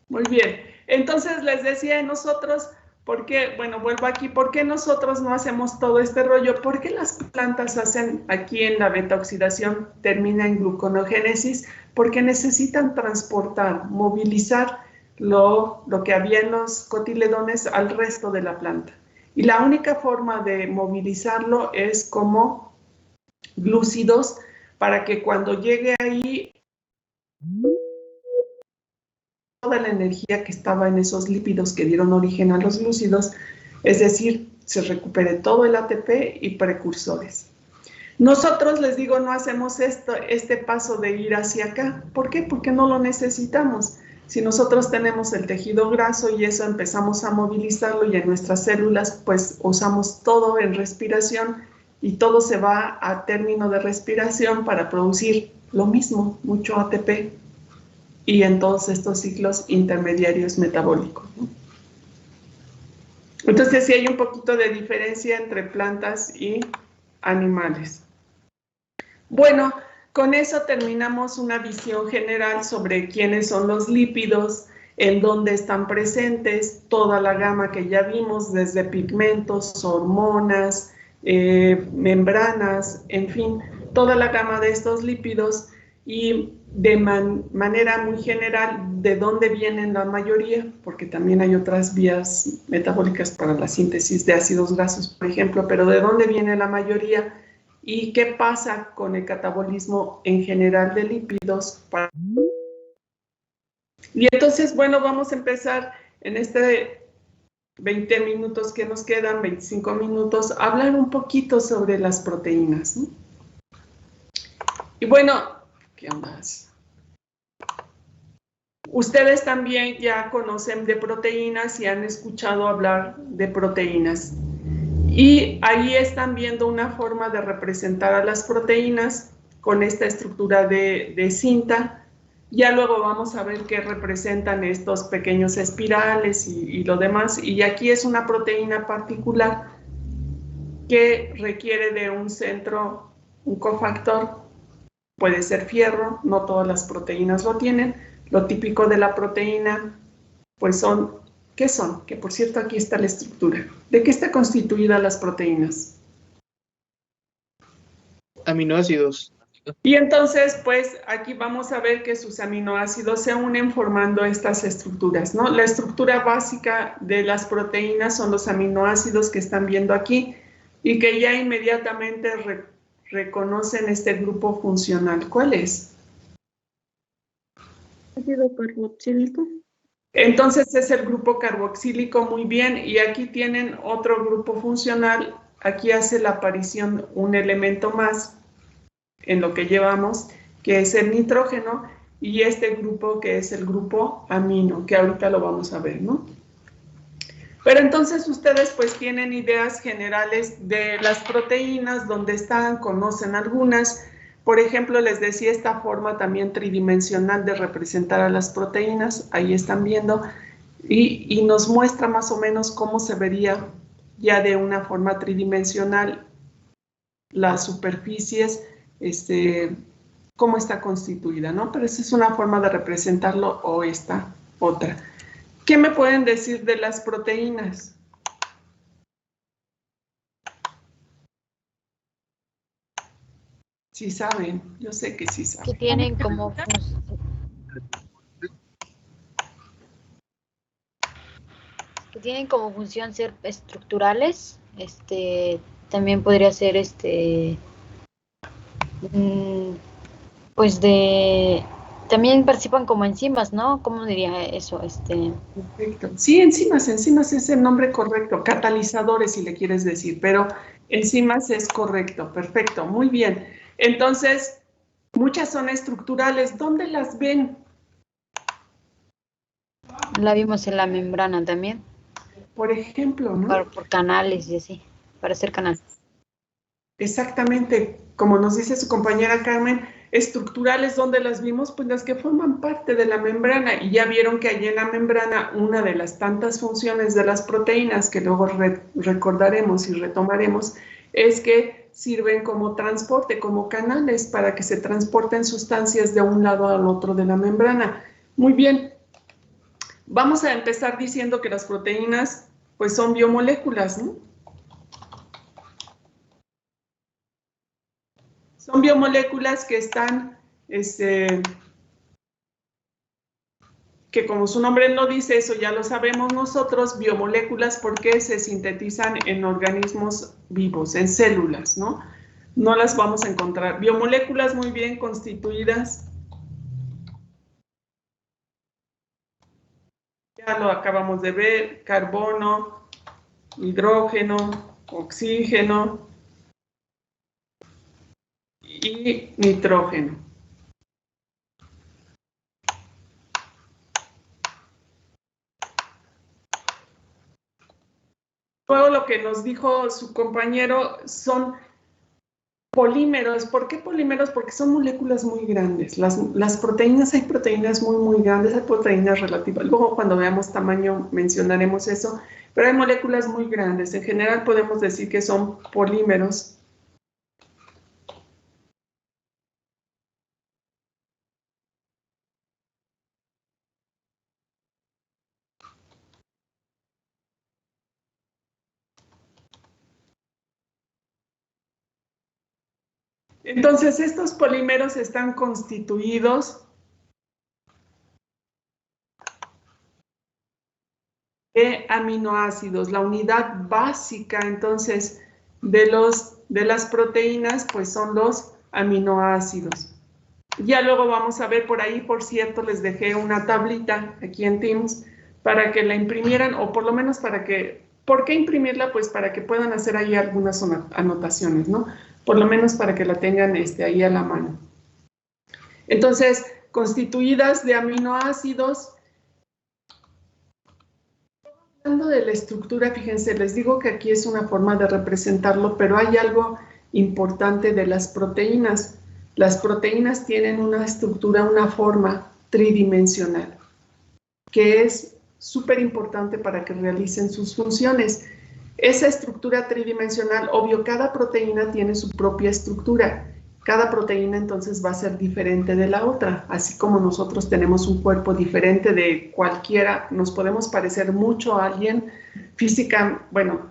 Muy bien. Entonces les decía, nosotros, ¿por qué? Bueno, vuelvo aquí. ¿Por qué nosotros no hacemos todo este rollo? ¿Por qué las plantas hacen aquí en la beta-oxidación, termina en gluconogénesis? Porque necesitan transportar, movilizar lo que había en los cotiledones al resto de la planta. Y la única forma de movilizarlo es como glúcidos, para que cuando llegue ahí toda la energía que estaba en esos lípidos que dieron origen a los glúcidos, es decir, se recupere todo el ATP y precursores. Nosotros, les digo, no hacemos este paso de ir hacia acá. ¿Por qué? Porque no lo necesitamos. Si nosotros tenemos el tejido graso y eso empezamos a movilizarlo y en nuestras células, pues usamos todo en respiración y todo se va a término de respiración para producir lo mismo, mucho ATP. Y en todos estos ciclos intermediarios metabólicos, ¿no? Entonces, sí hay un poquito de diferencia entre plantas y animales. Bueno, con eso terminamos una visión general sobre quiénes son los lípidos, en dónde están presentes, toda la gama que ya vimos, desde pigmentos, hormonas, membranas, en fin, toda la gama de estos lípidos. Y de manera muy general, ¿de dónde vienen la mayoría? Porque también hay otras vías metabólicas para la síntesis de ácidos grasos, por ejemplo, pero ¿de dónde viene la mayoría? ¿Y qué pasa con el catabolismo en general de lípidos? Y entonces, bueno, vamos a empezar en este 20 minutos que nos quedan, 25 minutos, hablar un poquito sobre las proteínas, ¿no? Y bueno, ¿qué más? Ustedes también ya conocen de proteínas y han escuchado hablar de proteínas. Y ahí están viendo una forma de representar a las proteínas con esta estructura de cinta. Ya luego vamos a ver qué representan estos pequeños espirales y lo demás. Y aquí es una proteína particular que requiere de un centro, un cofactor. Puede ser fierro, no todas las proteínas lo tienen. Lo típico de la proteína, pues son, ¿qué son? Que por cierto aquí está la estructura. ¿De qué está constituida las proteínas? Aminoácidos. Y entonces, pues aquí vamos a ver que sus aminoácidos se unen formando estas estructuras, ¿no? La estructura básica de las proteínas son los aminoácidos que están viendo aquí y que ya inmediatamente reconocen este grupo funcional. ¿Cuál es? Ácido carboxílico. Entonces es el grupo carboxílico, muy bien, y aquí tienen otro grupo funcional. Aquí hace la aparición un elemento más en lo que llevamos, que es el nitrógeno, y este grupo que es el grupo amino, que ahorita lo vamos a ver, ¿no? Pero entonces ustedes pues tienen ideas generales de las proteínas, dónde están, conocen algunas. Por ejemplo, les decía esta forma también tridimensional de representar a las proteínas, ahí están viendo, y nos muestra más o menos cómo se vería ya de una forma tridimensional las superficies, cómo está constituida, ¿no? Pero esa es una forma de representarlo o esta otra. ¿Qué me pueden decir de las proteínas? Sí saben, yo sé que sí saben. Que tienen como función ser estructurales. También podría ser pues también participan como enzimas, ¿no? ¿Cómo diría eso? Perfecto. Sí, enzimas es el nombre correcto, catalizadores si le quieres decir, pero enzimas es correcto, perfecto, muy bien. Entonces, muchas son estructurales, ¿dónde las ven? La vimos en la membrana también. Por ejemplo, ¿no? Por canales y así, para hacer canales. Exactamente, como nos dice su compañera Carmen, estructurales, ¿dónde las vimos? Pues las que forman parte de la membrana, y ya vieron que allí en la membrana una de las tantas funciones de las proteínas que luego recordaremos y retomaremos es que sirven como transporte, como canales para que se transporten sustancias de un lado al otro de la membrana. Muy bien, vamos a empezar diciendo que las proteínas pues son biomoléculas, ¿no? Son biomoléculas que están, que como su nombre lo dice, eso ya lo sabemos nosotros, biomoléculas porque se sintetizan en organismos vivos, en células, ¿no? No las vamos a encontrar. Biomoléculas muy bien constituidas. Ya lo acabamos de ver, carbono, hidrógeno, oxígeno y nitrógeno. Luego lo que nos dijo su compañero son polímeros. ¿Por qué polímeros? Porque son moléculas muy grandes. Las proteínas, hay proteínas muy, muy grandes, hay proteínas relativas. Luego cuando veamos tamaño mencionaremos eso, pero hay moléculas muy grandes. En general podemos decir que son polímeros. Entonces, estos polímeros están constituidos de aminoácidos. La unidad básica, entonces, de las proteínas, pues son los aminoácidos. Ya luego vamos a ver por ahí, por cierto, les dejé una tablita aquí en Teams para que la imprimieran, o por lo menos para que, ¿por qué imprimirla? Pues para que puedan hacer ahí algunas anotaciones, ¿no? Por lo menos para que la tengan ahí a la mano. Entonces, constituidas de aminoácidos. Hablando de la estructura, fíjense, les digo que aquí es una forma de representarlo, pero hay algo importante de las proteínas. Las proteínas tienen una estructura, una forma tridimensional, que es súper importante para que realicen sus funciones. Esa estructura tridimensional, obvio, cada proteína tiene su propia estructura. Cada proteína entonces va a ser diferente de la otra, así como nosotros tenemos un cuerpo diferente de cualquiera, nos podemos parecer mucho a alguien física, bueno,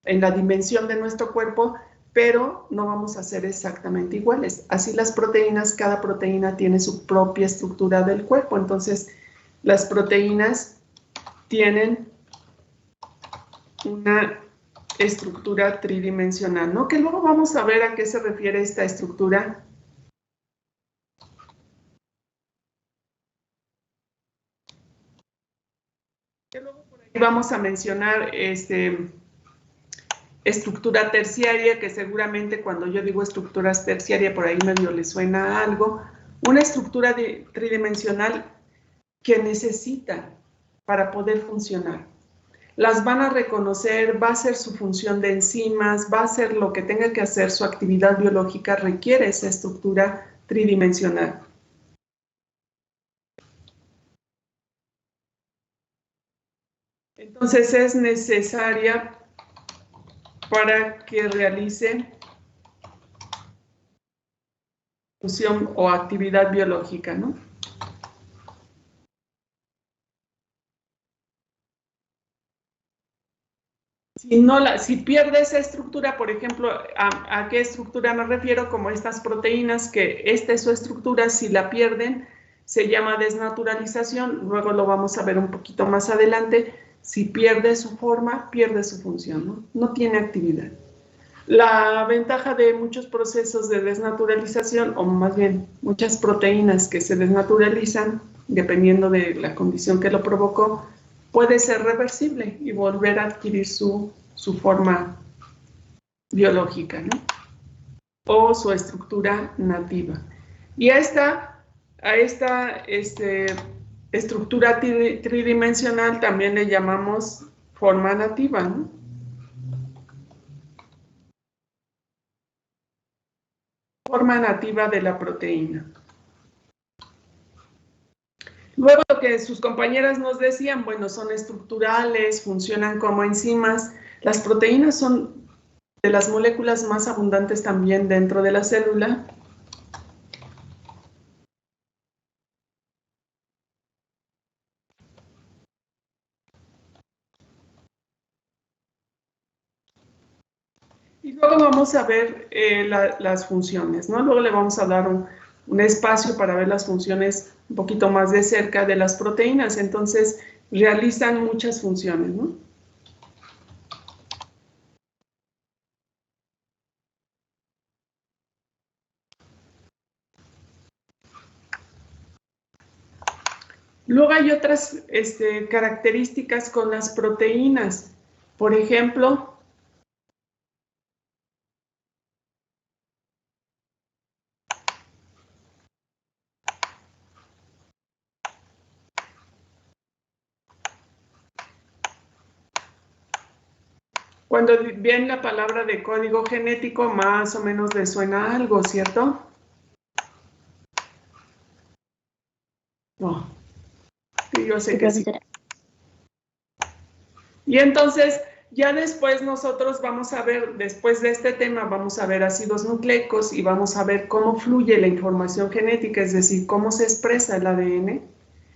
en la dimensión de nuestro cuerpo, pero no vamos a ser exactamente iguales. Así las proteínas, cada proteína tiene su propia estructura del cuerpo, entonces las proteínas tienen una estructura tridimensional, ¿no? Que luego vamos a ver a qué se refiere esta estructura. Que luego por ahí vamos a mencionar estructura terciaria, que seguramente cuando yo digo estructuras terciarias por ahí medio le suena algo. Una estructura tridimensional que necesita para poder funcionar. Las van a reconocer, va a ser su función de enzimas, va a ser lo que tenga que hacer, su actividad biológica requiere esa estructura tridimensional. Entonces es necesaria para que realice función o actividad biológica, ¿no? Si pierde esa estructura, por ejemplo, ¿a qué estructura me refiero? Como estas proteínas, que esta es su estructura, si la pierden, se llama desnaturalización, luego lo vamos a ver un poquito más adelante. Si pierde su forma, pierde su función, ¿no? No tiene actividad. La ventaja de muchos procesos de desnaturalización, o más bien muchas proteínas que se desnaturalizan, dependiendo de la condición que lo provocó, puede ser reversible y volver a adquirir su forma biológica, ¿no? O su estructura nativa. Y a esta estructura tridimensional también le llamamos forma nativa, ¿no? Forma nativa de la proteína. Luego lo que sus compañeras nos decían, bueno, son estructurales, funcionan como enzimas. Las proteínas son de las moléculas más abundantes también dentro de la célula. Y luego vamos a ver las funciones, ¿no? Luego le vamos a dar un espacio para ver las funciones un poquito más de cerca de las proteínas. Entonces, realizan muchas funciones, ¿no? Luego hay otras características con las proteínas. Por ejemplo, cuando ven la palabra de código genético, más o menos les suena algo, ¿cierto? No. Sí, yo sé que sí. Y entonces, ya después nosotros vamos a ver, después de este tema, vamos a ver ácidos nucleicos y vamos a ver cómo fluye la información genética, es decir, cómo se expresa el ADN.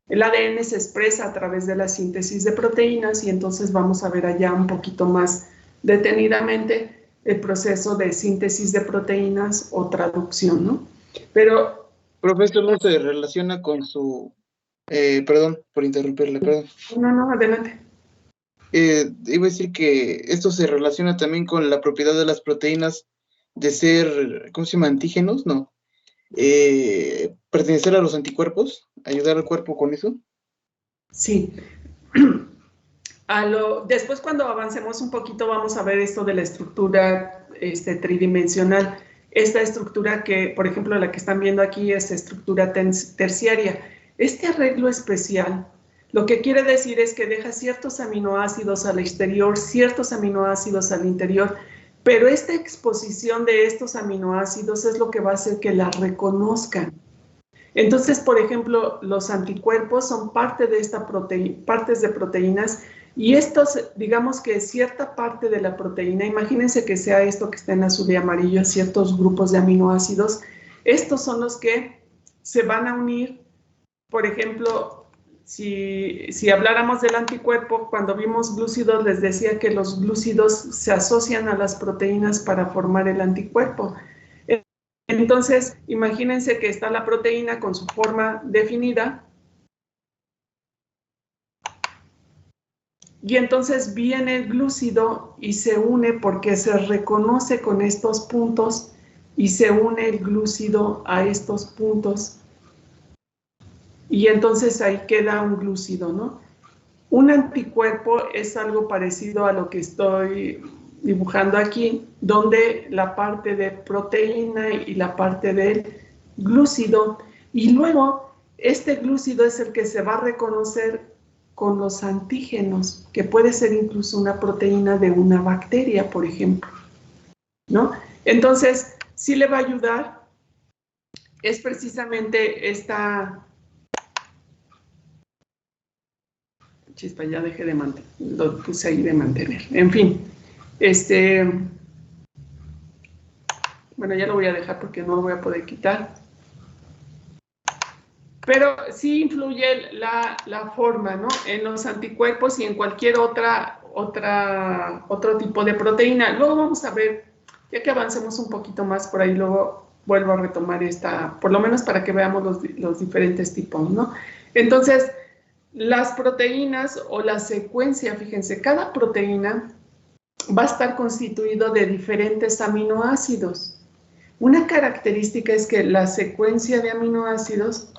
El ADN se expresa a través de la síntesis de proteínas y entonces vamos a ver allá un poquito más detenidamente el proceso de síntesis de proteínas o traducción, ¿no? Pero... Profesor, no se relaciona con su... perdón por interrumpirle, perdón. No, adelante. Iba a decir que esto se relaciona también con la propiedad de las proteínas de ser, ¿cómo se llama? Antígenos, ¿no? Pertenecer a los anticuerpos, ayudar al cuerpo con eso. Sí, Después, cuando avancemos un poquito, vamos a ver esto de la estructura tridimensional. Esta estructura que, por ejemplo, la que están viendo aquí es estructura terciaria. Este arreglo especial, lo que quiere decir es que deja ciertos aminoácidos al exterior, ciertos aminoácidos al interior, pero esta exposición de estos aminoácidos es lo que va a hacer que la reconozcan. Entonces, por ejemplo, los anticuerpos son parte de partes de proteínas, y estos, digamos que cierta parte de la proteína, imagínense que sea esto que está en azul y amarillo, ciertos grupos de aminoácidos, estos son los que se van a unir. Por ejemplo, si habláramos del anticuerpo, cuando vimos glúcidos, les decía que los glúcidos se asocian a las proteínas para formar el anticuerpo. Entonces, imagínense que está la proteína con su forma definida, y entonces viene el glúcido y se une porque se reconoce con estos puntos, y se une el glúcido a estos puntos, y entonces ahí queda un glúcido, ¿no? Un anticuerpo es algo parecido a lo que estoy dibujando aquí, donde la parte de proteína y la parte del glúcido, y luego este glúcido es el que se va a reconocer con los antígenos, que puede ser incluso una proteína de una bacteria, por ejemplo, ¿no? Entonces, sí le va a ayudar, es precisamente esta... Chispa, ya dejé de mantener, lo puse ahí de mantener. En fin, bueno, ya lo voy a dejar porque no lo voy a poder quitar. Pero sí influye la forma, ¿no? En los anticuerpos y en cualquier otro tipo de proteína. Luego vamos a ver, ya que avancemos un poquito más por ahí, luego vuelvo a retomar por lo menos para que veamos los diferentes tipos, ¿no? Entonces, las proteínas o la secuencia, fíjense, cada proteína va a estar constituido de diferentes aminoácidos. Una característica es que la secuencia de aminoácidos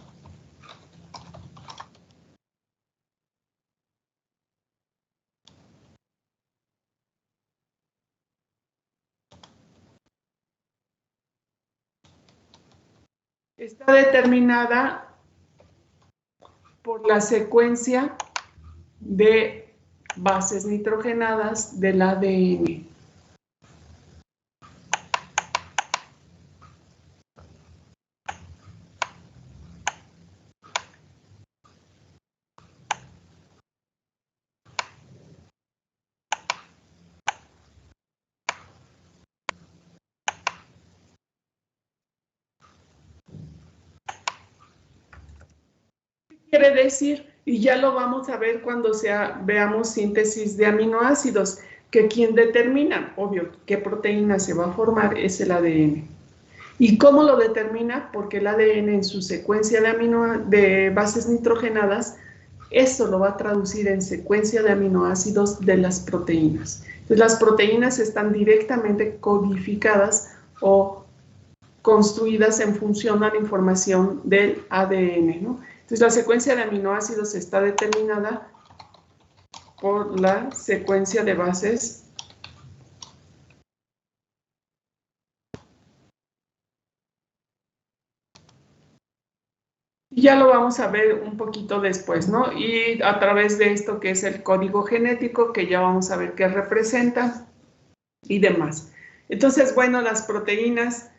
está determinada por la secuencia de bases nitrogenadas del ADN. Quiere decir, y ya lo vamos a ver cuando veamos síntesis de aminoácidos, que quien determina, obvio, qué proteína se va a formar es el ADN. ¿Y cómo lo determina? Porque el ADN en su secuencia de bases nitrogenadas, eso lo va a traducir en secuencia de aminoácidos de las proteínas. Entonces, las proteínas están directamente codificadas o construidas en función a la información del ADN, ¿no? Entonces, la secuencia de aminoácidos está determinada por la secuencia de bases y ya lo vamos a ver un poquito después, ¿no? Y a través de esto que es el código genético, que ya vamos a ver qué representa y demás. Entonces, bueno, las proteínas,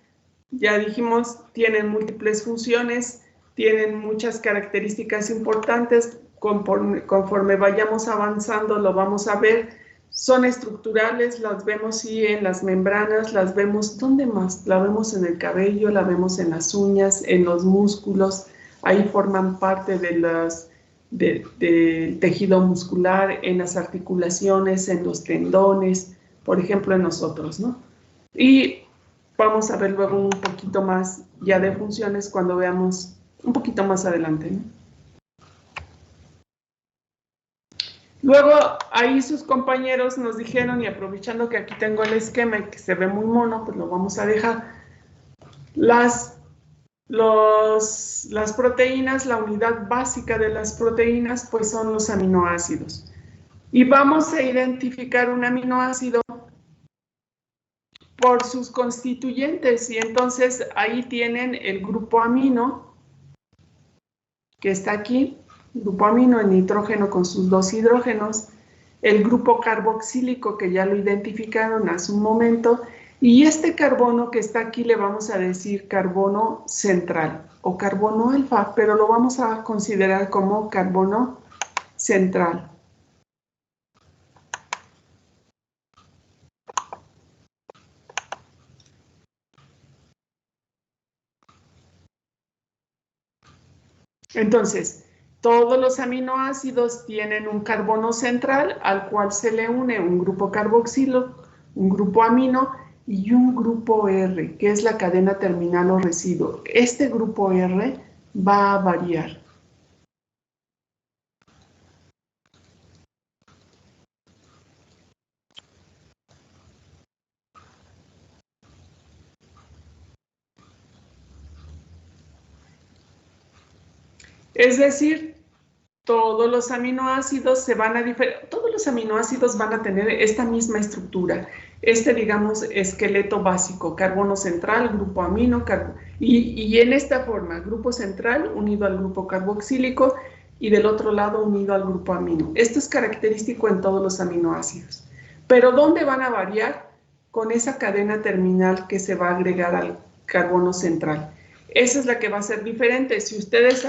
ya dijimos, tienen múltiples funciones, tienen muchas características importantes. Conforme vayamos avanzando lo vamos a ver. Son estructurales, las vemos sí en las membranas, las vemos, ¿dónde más? La vemos en el cabello, la vemos en las uñas, en los músculos, ahí forman parte del tejido muscular, en las articulaciones, en los tendones, por ejemplo, en nosotros, ¿no? Y vamos a ver luego un poquito más ya de funciones cuando veamos un poquito más adelante, ¿no? Luego, ahí sus compañeros nos dijeron, y aprovechando que aquí tengo el esquema y que se ve muy mono, pues lo vamos a dejar. Las las proteínas, la unidad básica de las proteínas, pues son los aminoácidos. Y vamos a identificar un aminoácido por sus constituyentes. Y entonces ahí tienen el grupo amino, que está aquí, grupo amino, el nitrógeno con sus 2 hidrógenos, el grupo carboxílico, que ya lo identificaron hace un momento, y este carbono que está aquí le vamos a decir carbono central o carbono alfa, pero lo vamos a considerar como carbono central. Entonces, todos los aminoácidos tienen un carbono central al cual se le une un grupo carboxilo, un grupo amino y un grupo R, que es la cadena terminal o residuo. Este grupo R va a variar. Es decir, todos los aminoácidos todos los aminoácidos van a tener esta misma estructura, digamos, esqueleto básico, carbono central, grupo amino, y en esta forma, grupo central unido al grupo carboxílico y del otro lado unido al grupo amino. Esto es característico en todos los aminoácidos. Pero ¿dónde van a variar? Con esa cadena terminal que se va a agregar al carbono central. Esa es la que va a ser diferente. Si ustedes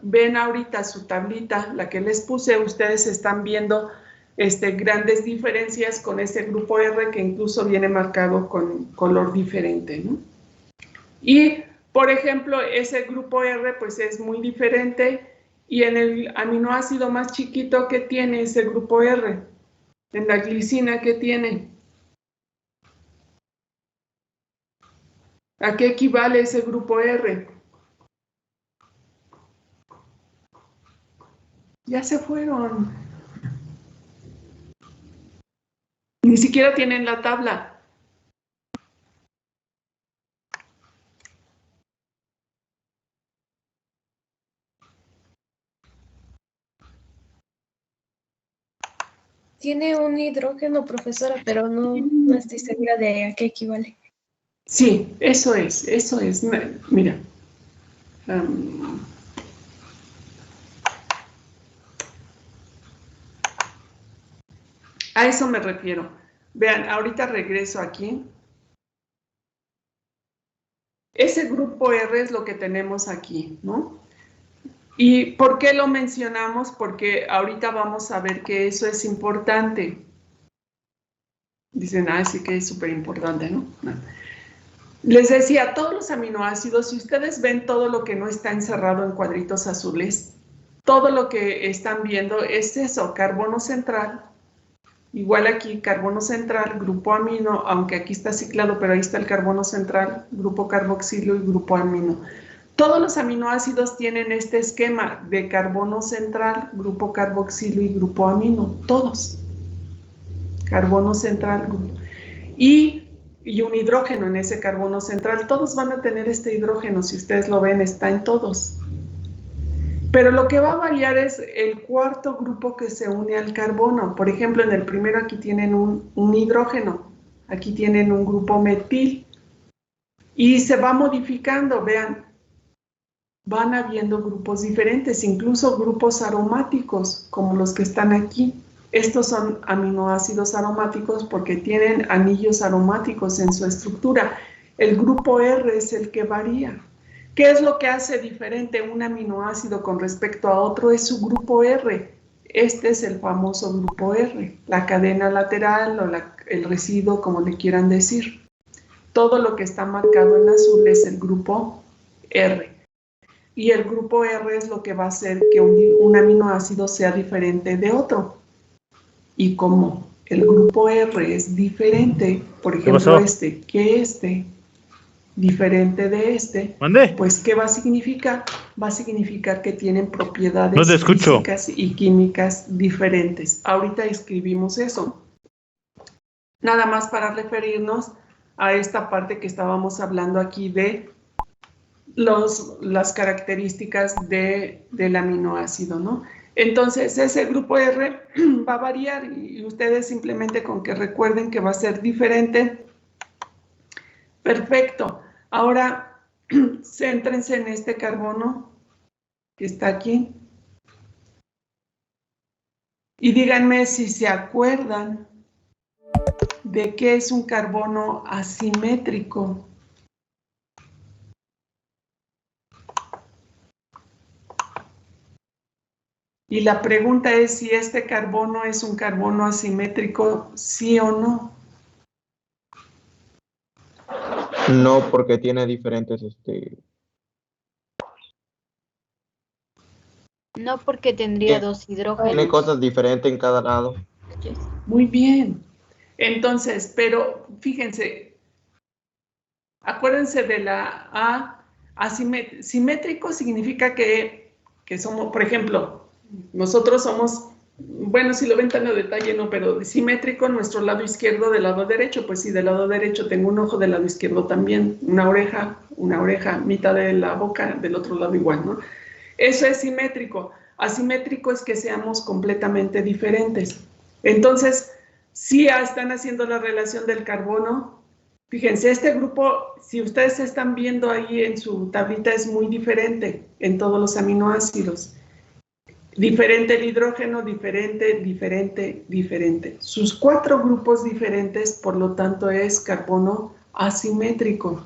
ven ahorita su tablita, la que les puse, ustedes están viendo grandes diferencias con este grupo R, que incluso viene marcado con color diferente, ¿no? Y, por ejemplo, ese grupo R pues es muy diferente, y en el aminoácido más chiquito que tiene ese grupo R, en la glicina que tiene, ¿a qué equivale ese grupo R? Ya se fueron. Ni siquiera tienen la tabla. Tiene un hidrógeno, profesora, pero no estoy segura de a qué equivale. Sí, eso es. Mira. A eso me refiero. Vean, ahorita regreso aquí. Ese grupo R es lo que tenemos aquí, ¿no? ¿Y por qué lo mencionamos? Porque ahorita vamos a ver que eso es importante. Dicen, sí que es súper importante, ¿no? Les decía, todos los aminoácidos, si ustedes ven todo lo que no está encerrado en cuadritos azules, todo lo que están viendo es eso, carbono central. Igual aquí, carbono central, grupo amino, aunque aquí está ciclado, pero ahí está el carbono central, grupo carboxilo y grupo amino. Todos los aminoácidos tienen este esquema de carbono central, grupo carboxilo y grupo amino, todos. Carbono central, y un hidrógeno en ese carbono central. Todos van a tener este hidrógeno, si ustedes lo ven, está en todos. Pero lo que va a variar es el cuarto grupo que se une al carbono. Por ejemplo, en el primero aquí tienen un hidrógeno, aquí tienen un grupo metil, y se va modificando, vean, van habiendo grupos diferentes, incluso grupos aromáticos, como los que están aquí. Estos son aminoácidos aromáticos porque tienen anillos aromáticos en su estructura. El grupo R es el que varía. ¿Qué es lo que hace diferente un aminoácido con respecto a otro? Es su grupo R. Este es el famoso grupo R, la cadena lateral o el residuo, como le quieran decir. Todo lo que está marcado en azul es el grupo R. Y el grupo R es lo que va a hacer que un aminoácido sea diferente de otro. Y como el grupo R es diferente, por ejemplo diferente de este, ¿Mande? pues ¿qué va a significar? Va a significar que tienen propiedades No te escucho. físicas y químicas diferentes. Ahorita escribimos eso. Nada más para referirnos a esta parte que estábamos hablando aquí de las características del aminoácido, ¿no? Entonces, ese grupo R va a variar y ustedes simplemente con que recuerden que va a ser diferente. Perfecto. Ahora, céntrense en este carbono que está aquí. Y díganme si se acuerdan de qué es un carbono asimétrico. Y la pregunta es si este carbono es un carbono asimétrico, sí o no. No, porque tiene diferentes, No, porque tendría tiene, dos tiene hidrógenos. cosas diferentes en cada lado. Muy bien. Entonces, pero fíjense, acuérdense de la A, simétrico significa que somos, por ejemplo, nosotros somos, bueno, si lo ven tan a detalle, no, pero simétrico, nuestro lado izquierdo del lado derecho, pues sí, del lado derecho tengo un ojo, del lado izquierdo también, una oreja, mitad de la boca, del otro lado igual, ¿no? Eso es simétrico. Asimétrico es que seamos completamente diferentes. Entonces, si están haciendo la relación del carbono, fíjense, este grupo, si ustedes están viendo ahí en su tablita, es muy diferente en todos los aminoácidos. Diferente el hidrógeno, diferente, diferente, diferente. Sus 4 grupos diferentes, por lo tanto, es carbono asimétrico.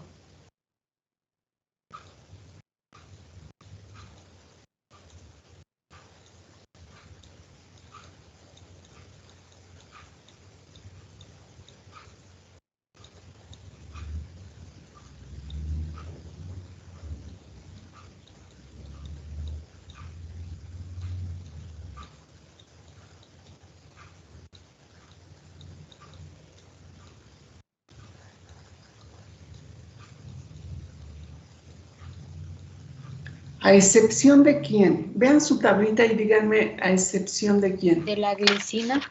¿A excepción de quién? Vean su tablita y díganme a excepción de quién. De la glicina.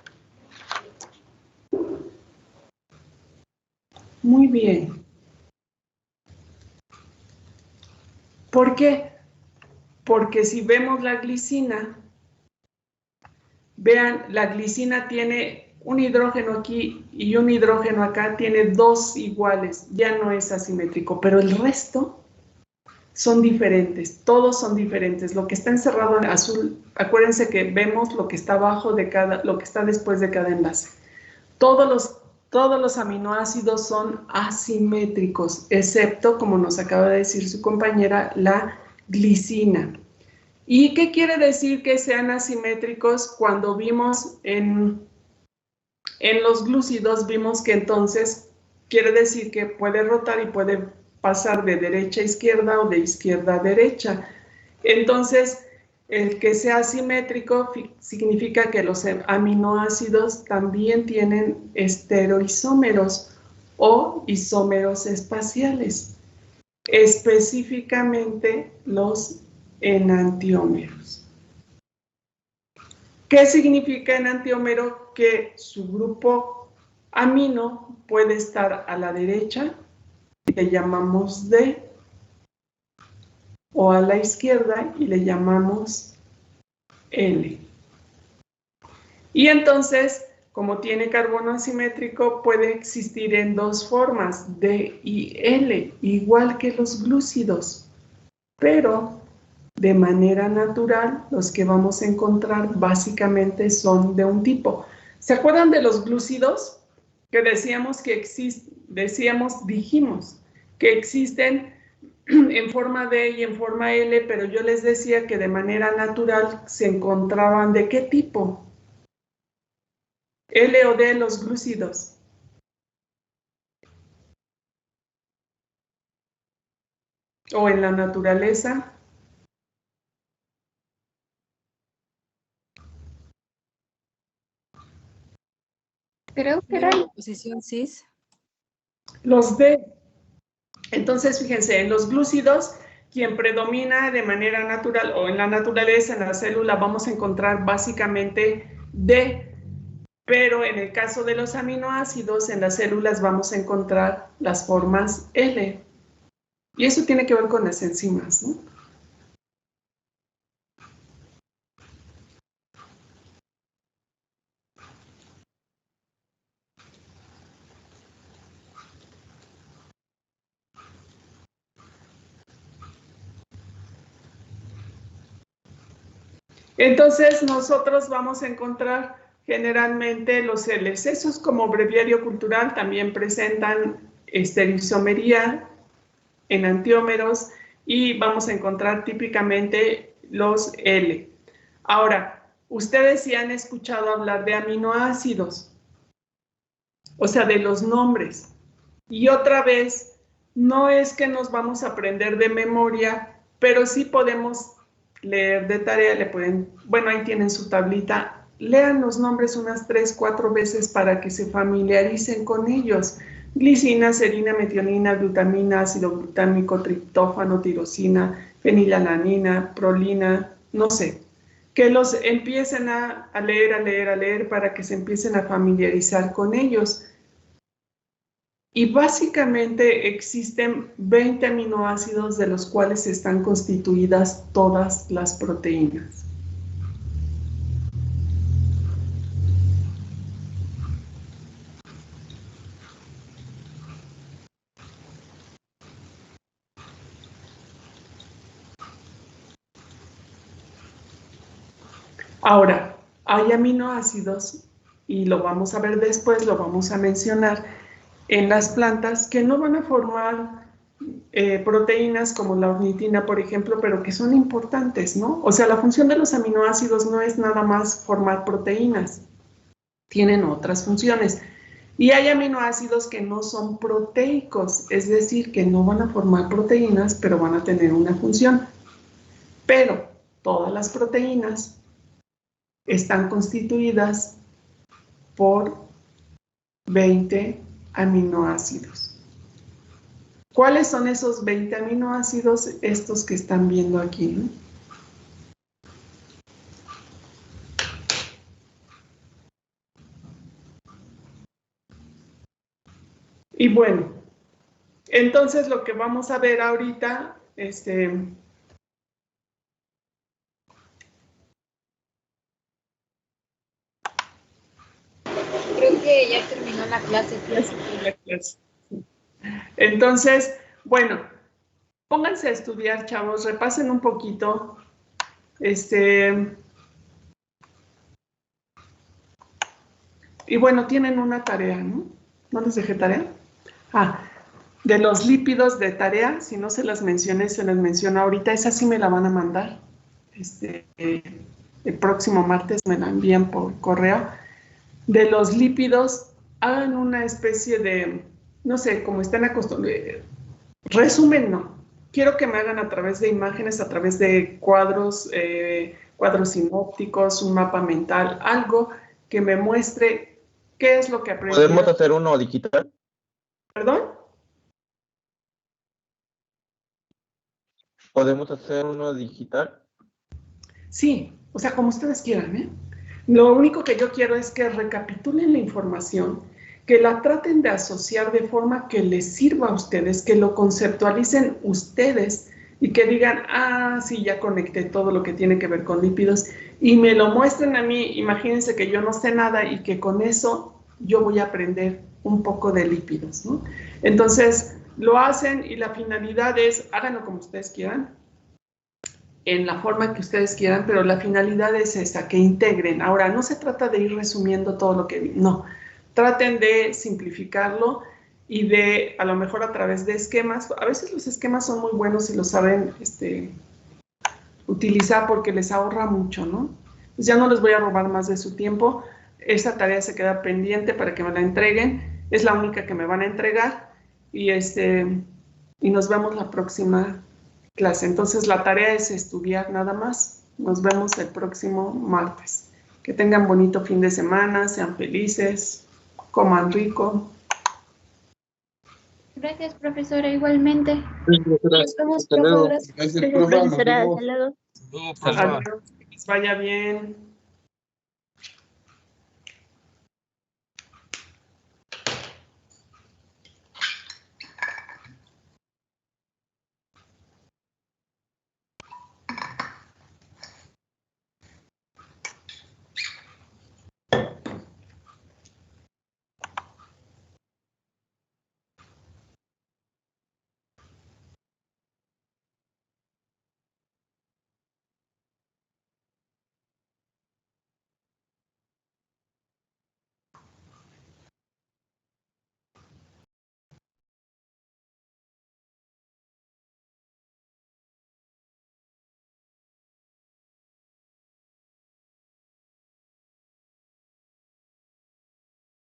Muy bien. ¿Por qué? Porque si vemos la glicina, vean, la glicina tiene un hidrógeno aquí y un hidrógeno acá, tiene 2 iguales, ya no es asimétrico, pero el resto son diferentes, todos son diferentes. Lo que está encerrado en azul, acuérdense que vemos lo que está abajo de lo que está después de cada enlace. Todos los aminoácidos son asimétricos, excepto, como nos acaba de decir su compañera, la glicina. ¿Y qué quiere decir que sean asimétricos? Cuando vimos en los glúcidos, vimos que entonces quiere decir que puede rotar y puede pasar de derecha a izquierda o de izquierda a derecha. Entonces, el que sea asimétrico significa que los aminoácidos también tienen estereoisómeros o isómeros espaciales, específicamente los enantiómeros. ¿Qué significa enantiómero? Que su grupo amino puede estar a la derecha, le llamamos D, o a la izquierda y le llamamos L. Y entonces, como tiene carbono asimétrico, puede existir en 2 formas, D y L, igual que los glúcidos, pero de manera natural, los que vamos a encontrar básicamente son de un tipo. ¿Se acuerdan de los glúcidos? Que decíamos que dijimos que existen en forma D y en forma L, pero yo les decía que de manera natural se encontraban ¿de qué tipo? L o D, los glúcidos. O en la naturaleza. Creo que era La posición cis. Los D. Entonces, fíjense, en los glúcidos, quien predomina de manera natural o en la naturaleza, en la célula, vamos a encontrar básicamente D, pero en el caso de los aminoácidos, en las células vamos a encontrar las formas L. Y eso tiene que ver con las enzimas, ¿no? Entonces, nosotros vamos a encontrar generalmente los Ls. Esos como breviario cultural también presentan estereoisomería en antiómeros y vamos a encontrar típicamente los L. Ahora, ustedes sí han escuchado hablar de aminoácidos, o sea, de los nombres. Y otra vez, no es que nos vamos a aprender de memoria, pero sí podemos leer de tarea, le pueden, bueno, ahí tienen su tablita, lean los nombres unas 3, 4 veces para que se familiaricen con ellos. Glicina, serina, metionina, glutamina, ácido glutámico, triptófano, tirosina, fenilalanina, prolina, no sé. Que los empiecen a leer para que se empiecen a familiarizar con ellos. Y básicamente existen 20 aminoácidos de los cuales están constituidas todas las proteínas. Ahora, hay aminoácidos, y lo vamos a ver después, lo vamos a mencionar, en las plantas que no van a formar proteínas como la ornitina, por ejemplo, pero que son importantes, ¿no? O sea, la función de los aminoácidos no es nada más formar proteínas, tienen otras funciones. Y hay aminoácidos que no son proteicos, es decir, que no van a formar proteínas, pero van a tener una función. Pero todas las proteínas están constituidas por 20 aminoácidos. ¿Cuáles son esos 20 aminoácidos? Estos que están viendo aquí, ¿no? Y bueno, entonces lo que vamos a ver ahorita, creo que ya terminó la clase. Entonces, bueno, pónganse a estudiar, chavos, repasen un poquito. Y bueno, tienen una tarea, ¿no? ¿No les dejé tarea? De los lípidos de tarea, si no se las mencioné, se las menciono ahorita. Esa sí me la van a mandar. El próximo martes me la envían por correo. De los lípidos, hagan una especie de, no sé, como están acostumbrados. Resumen, no. Quiero que me hagan a través de imágenes, a través de cuadros, cuadros sinópticos, un mapa mental, algo que me muestre qué es lo que aprendí. ¿Podemos hacer uno digital? ¿Perdón? ¿Podemos hacer uno digital? Sí, o sea, como ustedes quieran, ¿eh? Lo único que yo quiero es que recapitulen la información, que la traten de asociar de forma que les sirva a ustedes, que lo conceptualicen ustedes y que digan, ah, sí, ya conecté todo lo que tiene que ver con lípidos y me lo muestren a mí. Imagínense que yo no sé nada y que con eso yo voy a aprender un poco de lípidos, ¿no? Entonces, lo hacen y la finalidad es, háganlo como ustedes quieran, en la forma que ustedes quieran, pero la finalidad es esa, que integren. Ahora, no se trata de ir resumiendo todo lo que... No, traten de simplificarlo y de, a lo mejor a través de esquemas. A veces los esquemas son muy buenos si lo saben utilizar porque les ahorra mucho, ¿no? Pues ya no les voy a robar más de su tiempo. Esa tarea se queda pendiente para que me la entreguen. Es la única que me van a entregar. Y nos vemos la próxima clase. Entonces la tarea es estudiar nada más. Nos vemos el próximo martes. Que tengan bonito fin de semana, sean felices, coman rico. Gracias, profesora, igualmente. Nos vemos, profe. Gracias. Profesora, hasta luego. Adiós, que les vaya bien.